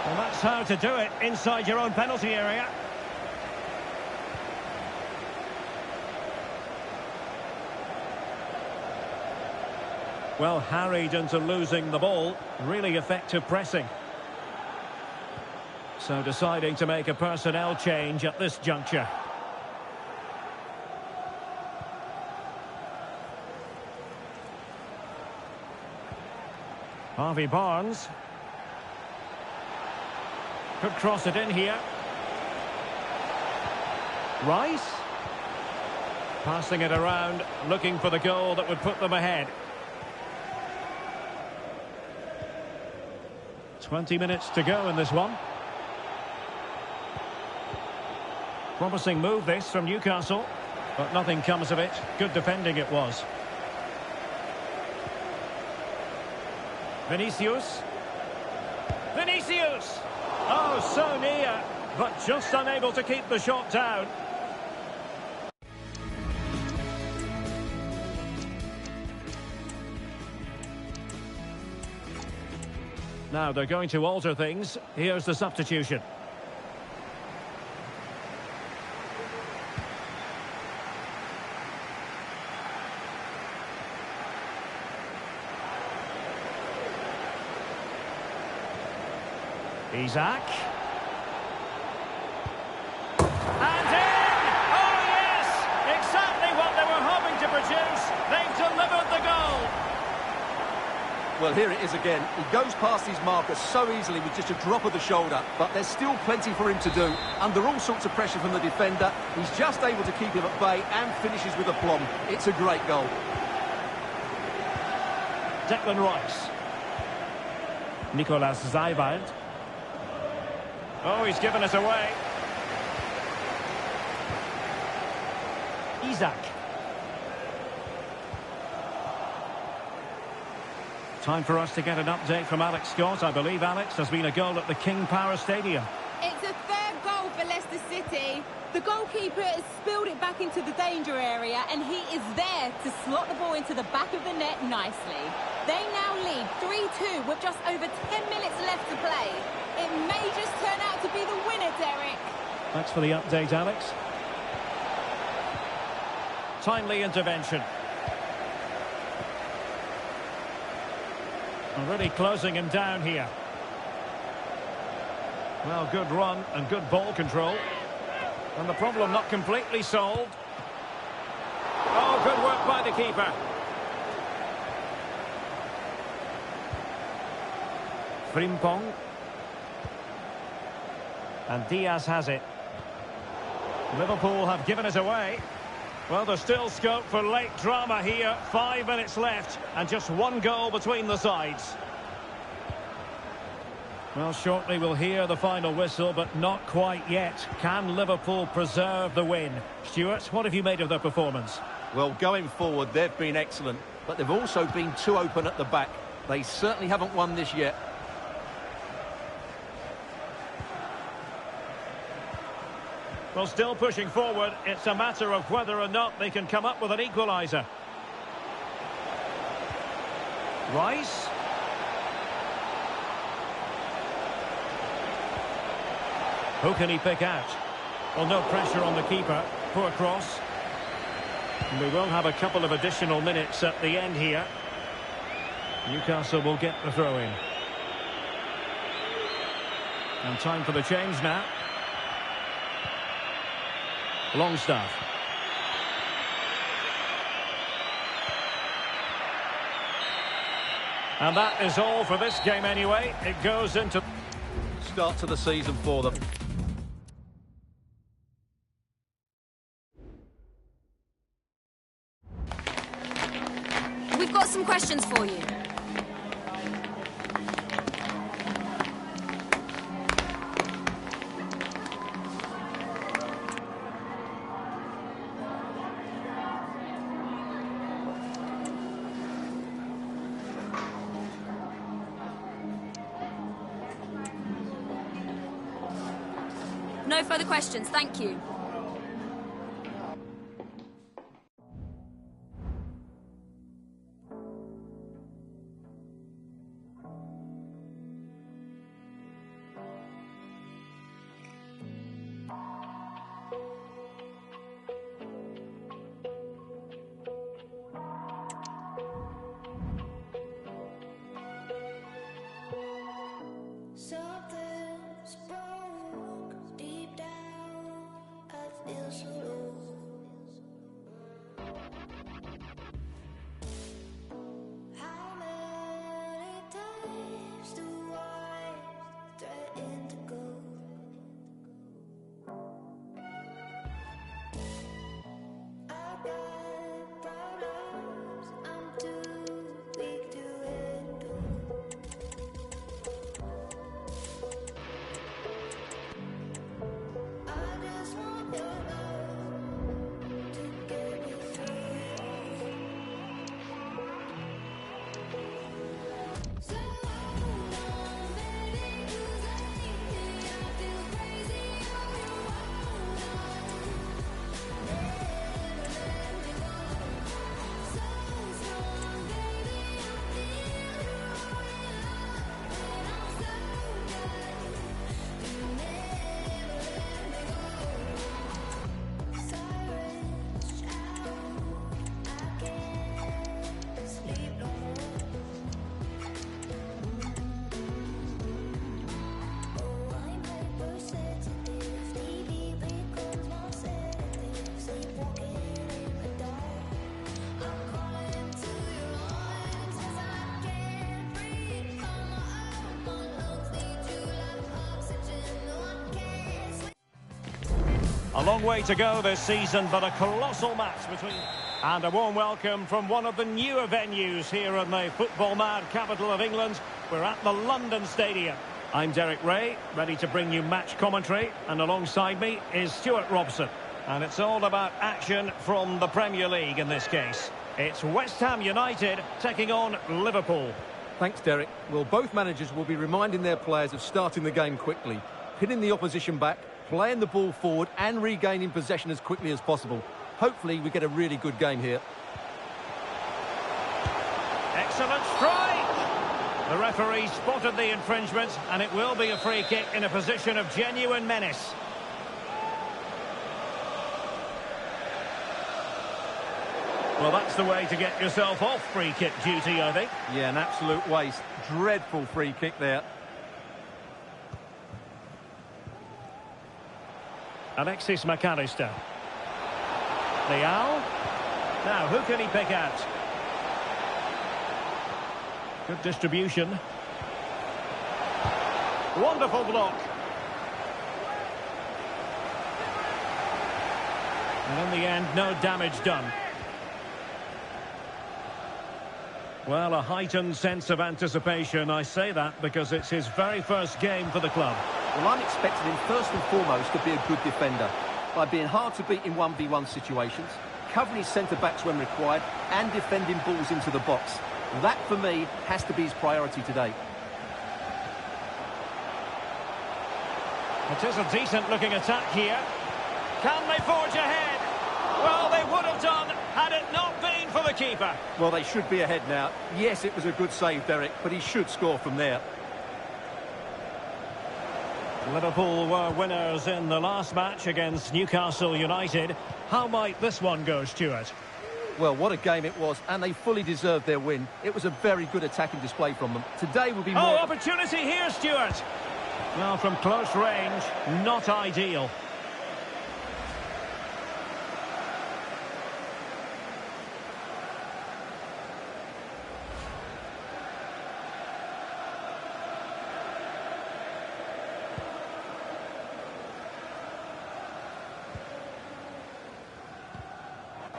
Well, that's how to do it inside your own penalty area. Well, harried into losing the ball. Really effective pressing. So deciding to make a personnel change at this juncture. Harvey Barnes. Could cross it in here. Rice. Passing it around, looking for the goal that would put them ahead. 20 minutes to go in this one. Promising move this from Newcastle, but nothing comes of it. Good defending it was. Vinicius. Vinicius! Oh, so near, but just unable to keep the shot down. Now they're going to alter things. Here's the substitution. Isaac. And in! Oh yes! Exactly what they were hoping to produce. They've delivered the goal. Well, here it is again. He goes past his marker so easily with just a drop of the shoulder, but there's still plenty for him to do. Under all sorts of pressure from the defender, he's just able to keep him at bay and finishes with aplomb. It's a great goal. Declan Rice. Nicolas Zaywald. Oh, he's given it away. Isaac. Time for us to get an update from Alex Scott. I believe, Alex, there's been a goal at the King Power Stadium. It's a third goal for Leicester City. The goalkeeper has spilled it back into the danger area, and he is there to slot the ball into the back of the net nicely. They now lead 3-2 with just over 10 minutes left to play. It may just turn out to be the winner, Derek. Thanks for the update, Alex. Timely intervention. Already closing him down here. Well, good run and good ball control. And the problem not completely solved. Oh, good work by the keeper. Frimpong. And Diaz has it. Liverpool have given it away. Well, there's still scope for late drama here. 5 minutes left and just one goal between the sides. Well, shortly we'll hear the final whistle, but not quite yet. Can Liverpool preserve the win? Stuart, what have you made of their performance? Well, going forward, they've been excellent, but they've also been too open at the back. They certainly haven't won this yet. Well, still pushing forward. It's a matter of whether or not they can come up with an equaliser. Rice. Who can he pick out? Well, no pressure on the keeper. Poor cross. And we will have a couple of additional minutes at the end here. Newcastle will get the throw in. And time for the change now. Longstaff. And that is all for this game anyway. It goes into Start to the season for them. We've got some questions for you. No further questions, thank you. Something's broke deep down. I feel so low. How many times do I threaten to go? I got problems I'm too weak to handle. I just want your love to get me through. So hold on, baby, 'cause lately I feel crazy on you. Never let me go. So strong, baby, I feel running out, and I'm so glad you never let me go. Sirens shout, I can't sleep no more. Oh, I'm hypersensitive. TV becomes my sedative. Sleepwalking in the dark. I'm calling to your arms as I can't breathe on my own. My lungs need you like oxygen. No, I can't sleep. a long way to go this season, but a colossal match between... And a warm welcome from one of the newer venues here in the football-mad capital of England. We're at the London Stadium. I'm Derek Ray, ready to bring you match commentary, and alongside me is Stuart Robson. And it's all about action from the Premier League in this case. It's West Ham United taking on Liverpool. Thanks, Derek. Well, both managers will be reminding their players of starting the game quickly, pinning the opposition back, playing the ball forward and regaining possession as quickly as possible. Hopefully we get a really good game here. Excellent strike! The referee spotted the infringement, and it will be a free kick in a position of genuine menace. Well, that's the way to get yourself off free kick duty, I think. Yeah, an absolute waste. Dreadful free kick there. Alexis McAllister. Leal. Now, who can he pick out? Good distribution. Wonderful block. And in the end, no damage done. Well, a heightened sense of anticipation. I say that because it's his very first game for the club. Well, I'm expecting him first and foremost to be a good defender by being hard to beat in 1v1 situations, covering his centre-backs when required, and defending balls into the box. That, for me, has to be his priority today. It is a decent-looking attack here. Can they forge ahead? Well, they would have done had it not been for the keeper. Well, they should be ahead now. Yes, it was a good save, Derek, but he should score from there. Liverpool were winners in the last match against Newcastle United. How might this one go, Stuart? Well, what a game it was, and they fully deserved their win. It was a very good attacking display from them. Today will be more... Oh, opportunity here, Stuart! Well, from close range, not ideal.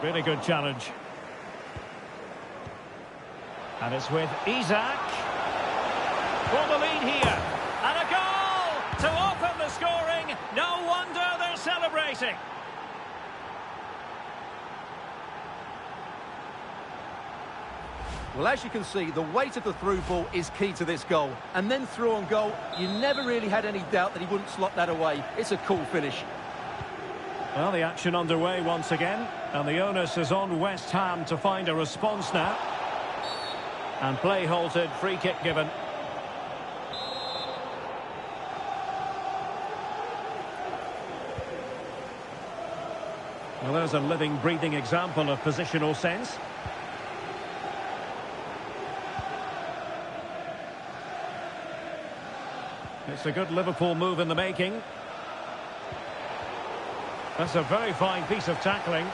Really good challenge. And it's with Isak. For the lead here. And a goal to open the scoring. No wonder they're celebrating. Well, as you can see, the weight of the through ball is key to this goal. And then through on goal, you never really had any doubt that he wouldn't slot that away. It's a cool finish. Well, the action underway once again, and the onus is on West Ham to find a response now. And play halted, free kick given. Well, there's a living, breathing example of positional sense. It's a good Liverpool move in the making. That's a very fine piece of tackling.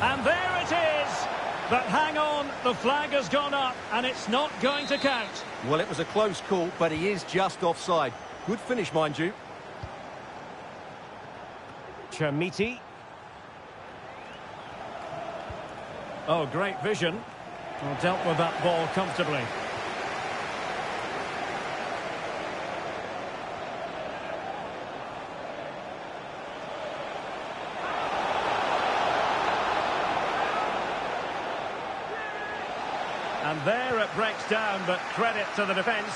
And there it is! But hang on, the flag has gone up, and it's not going to count. Well, it was a close call, but he is just offside. Good finish, mind you. Chermiti. Oh, great vision. Well, dealt with that ball comfortably. And there it breaks down, but credit to the defence.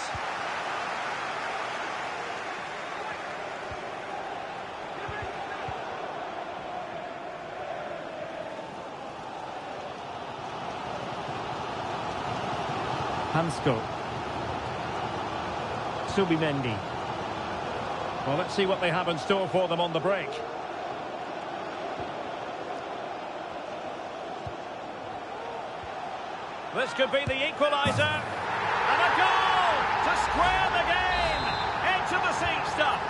Hansko. Subimendi. Well, let's see what they have in store for them on the break. This could be the equaliser. And a goal to square the game. Into the seat stuff.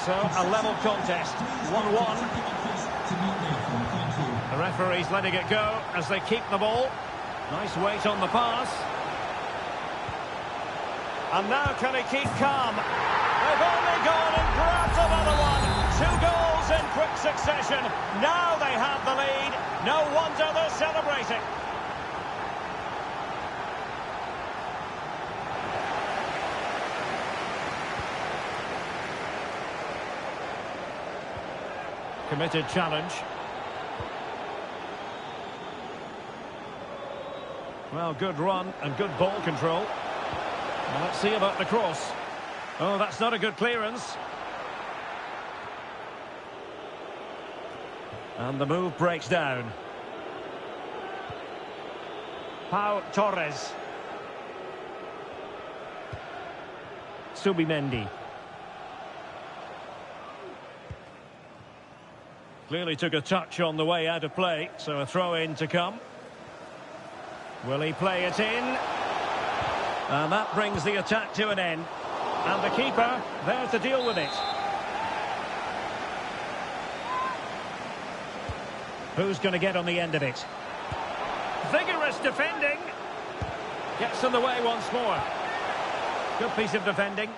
So, a level contest. 1-1. The referee's letting it go as they keep the ball. Nice weight on the pass. And now can he keep calm? They've only gone and grabbed another one. 2 goals in quick succession. Now they have the lead. No wonder they're celebrating. Committed challenge. Well, good run and good ball control. Well, let's see about the cross. Oh, that's not a good clearance. And the move breaks down. Pau Torres. Subimendi. Clearly took a touch on the way out of play, so a throw-in to come. Will he play it in? And that brings the attack to an end. And the keeper there to deal with it. Who's going to get on the end of it? Vigorous defending. Gets in the way once more. Good piece of defending.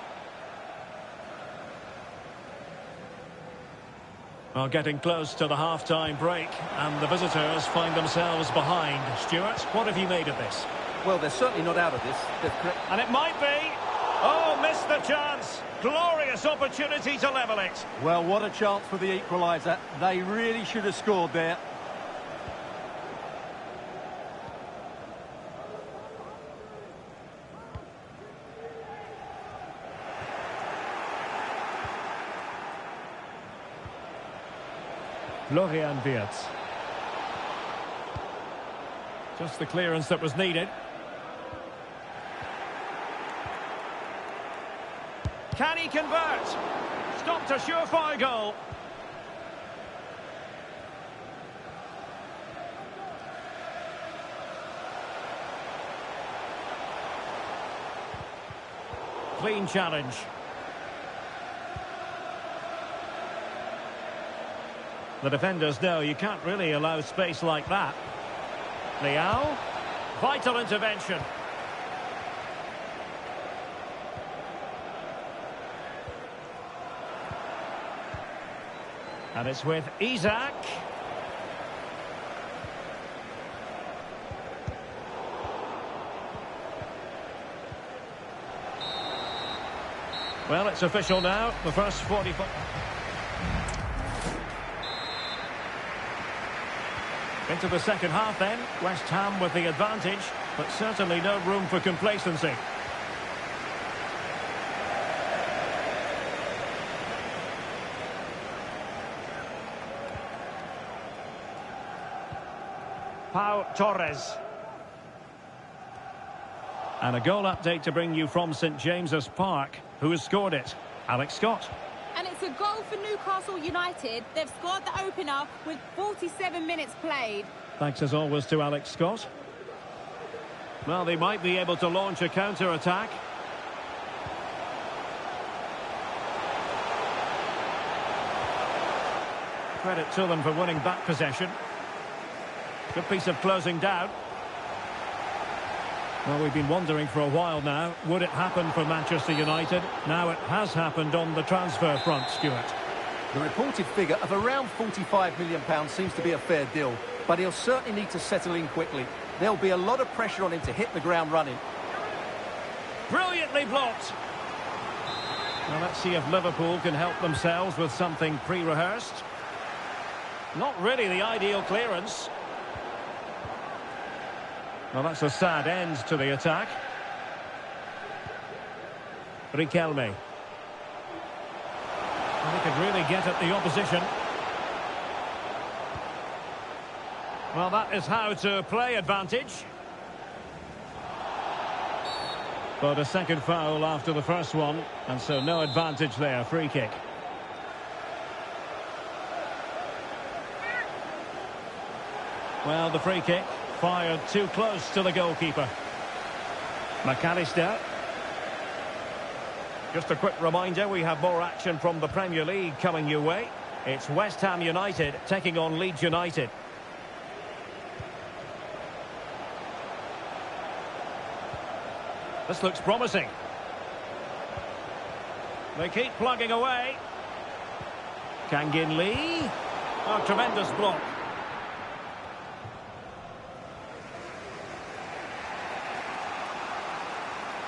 Well, getting close to the half-time break, and the visitors find themselves behind. Stuart, what have you made of this? Well, they're certainly not out of this. And it might be. Oh, missed the chance. Glorious opportunity to level it. Well, what a chance for the equaliser. They really should have scored there. Florian Wirtz. Just the clearance that was needed. Can he convert? Stopped a surefire goal. Clean challenge. The defenders know you can't really allow space like that. Leao. Vital intervention. And it's with Isaac. Well, it's official now. The first 45. Into the second half then. West Ham with the advantage, but certainly no room for complacency. Pau Torres. And a goal update to bring you from St James's Park. Who has scored it? Alex Scott. And it's a goal for Newcastle United. They've scored the opener with 47 minutes played. Thanks as always to Alex Scott. Well, they might be able to launch a counter-attack. Credit to them for winning back possession. Good piece of closing down. Well, we've been wondering for a while now, would it happen for Manchester United? Now it has happened on the transfer front, Stuart. The reported figure of around £45 million seems to be a fair deal, but he'll certainly need to settle in quickly. There'll be a lot of pressure on him to hit the ground running. Brilliantly blocked. Well, let's see if Liverpool can help themselves with something pre-rehearsed. Not really the ideal clearance. Well, that's a sad end to the attack. Riquelme. Well, he could really get at the opposition. Well, that is how to play advantage. But a second foul after the first one, and so no advantage there. Free kick. Well, the free kick fired too close to the goalkeeper. McAllister. Just a quick reminder, we have more action from the Premier League coming your way. It's West Ham United taking on Leeds United. This looks promising. They keep plugging away. Kangin Lee. Oh, tremendous block.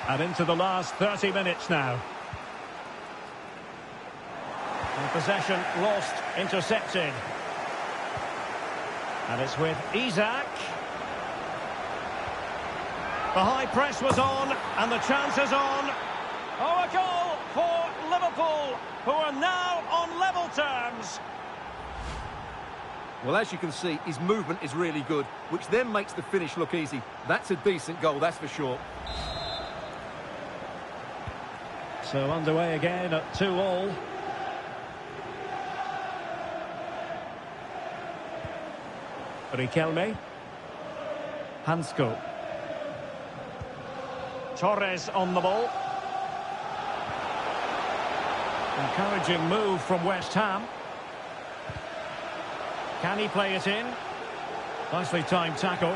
And into the last 30 minutes now. And possession lost, intercepted. And it's with Isaac. The high press was on, and the chance is on. Oh, a goal for Liverpool, who are now on level terms. Well, as you can see, his movement is really good, which then makes the finish look easy. That's a decent goal, that's for sure. So underway again at 2-2. Riquelme. Hansko. Torres on the ball. Encouraging move from West Ham. Can he play it in? Nicely timed tackle.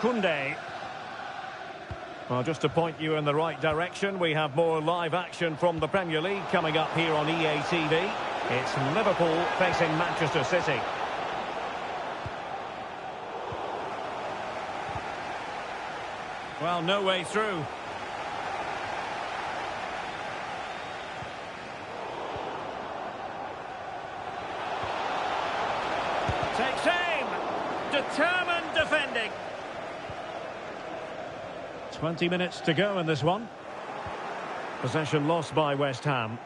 Koundé. Well, just to point you in the right direction, we have more live action from the Premier League coming up here on EA TV. It's Liverpool facing Manchester City. Well, no way through. Takes aim. Determined defending. 20 minutes to go in this one. Possession lost by West Ham.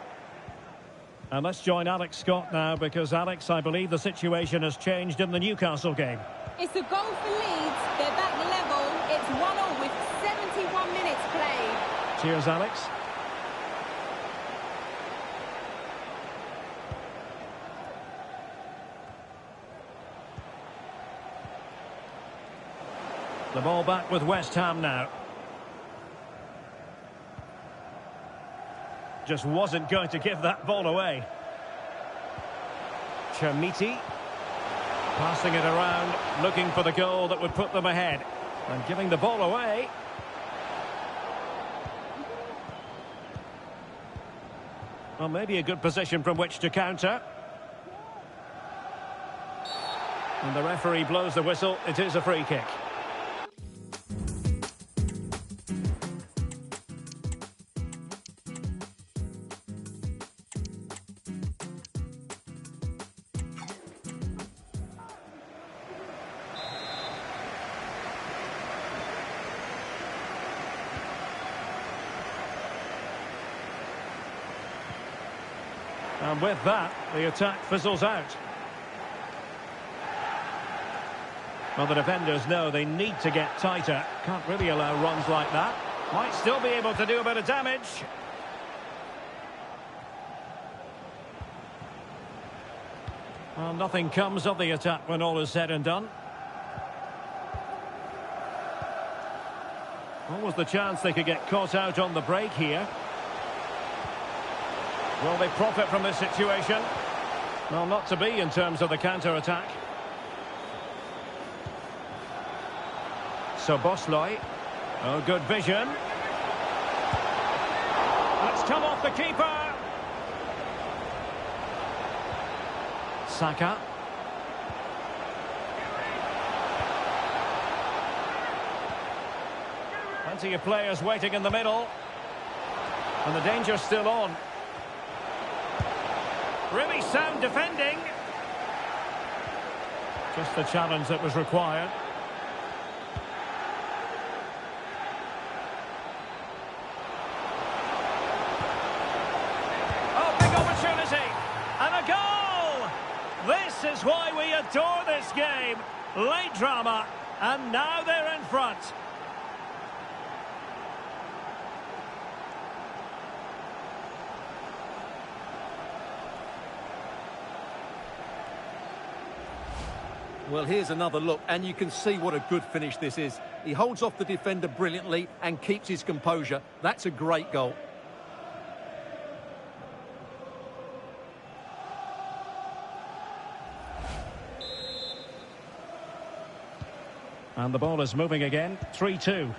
And let's join Alex Scott now, because, Alex, I believe the situation has changed in the Newcastle game. It's a goal for Leeds. They're back level. It's 1-1 with 71 minutes played. Cheers, Alex. The ball back with West Ham now. Just wasn't going to give that ball away. Chermiti passing it around, looking for the goal that would put them ahead, and giving the ball away. Well, maybe a good position from which to counter. And the referee blows the whistle. It is a free kick. And with that, the attack fizzles out. Well, the defenders know they need to get tighter. Can't really allow runs like that. Might still be able to do a bit of damage. Well, nothing comes of the attack when all is said and done. What was the chance they could get caught out on the break here? Will they profit from this situation? Well, not to be in terms of the counter-attack. So Bosley. Oh, good vision. That's come off the keeper. Saka. Plenty of players waiting in the middle. And the danger's still on. Really sound defending. Just the challenge that was required. Oh, big opportunity. And a goal! This is why we adore this game. Late drama. And now they're in front. Well, here's another look, and you can see what a good finish this is. He holds off the defender brilliantly and keeps his composure. That's a great goal. And the ball is moving again. 3-2.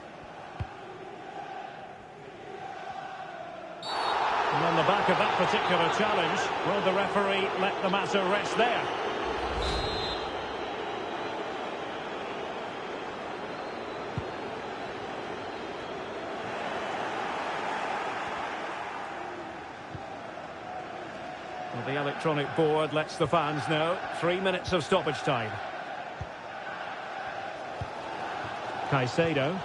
And on the back of that particular challenge, will the referee let the matter rest there? Well, the electronic board lets the fans know. 3 minutes of stoppage time. Caicedo.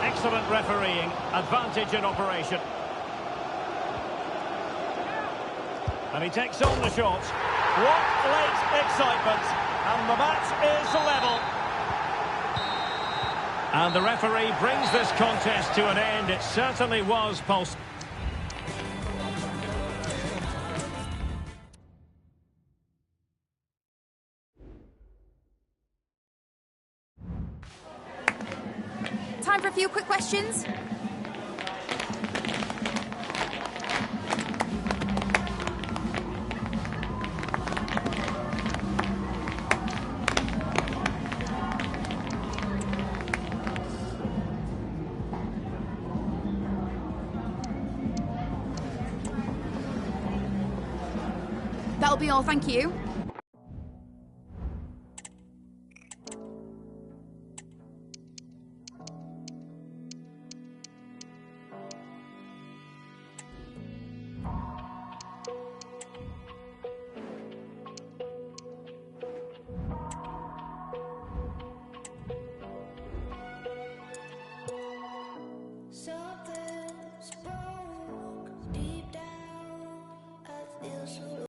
Excellent refereeing. Advantage in operation. And he takes on the shot. What late excitement. And the match is level. And the referee brings this contest to an end. It certainly was pulse. Time for a few quick questions. That'll be all, thank you.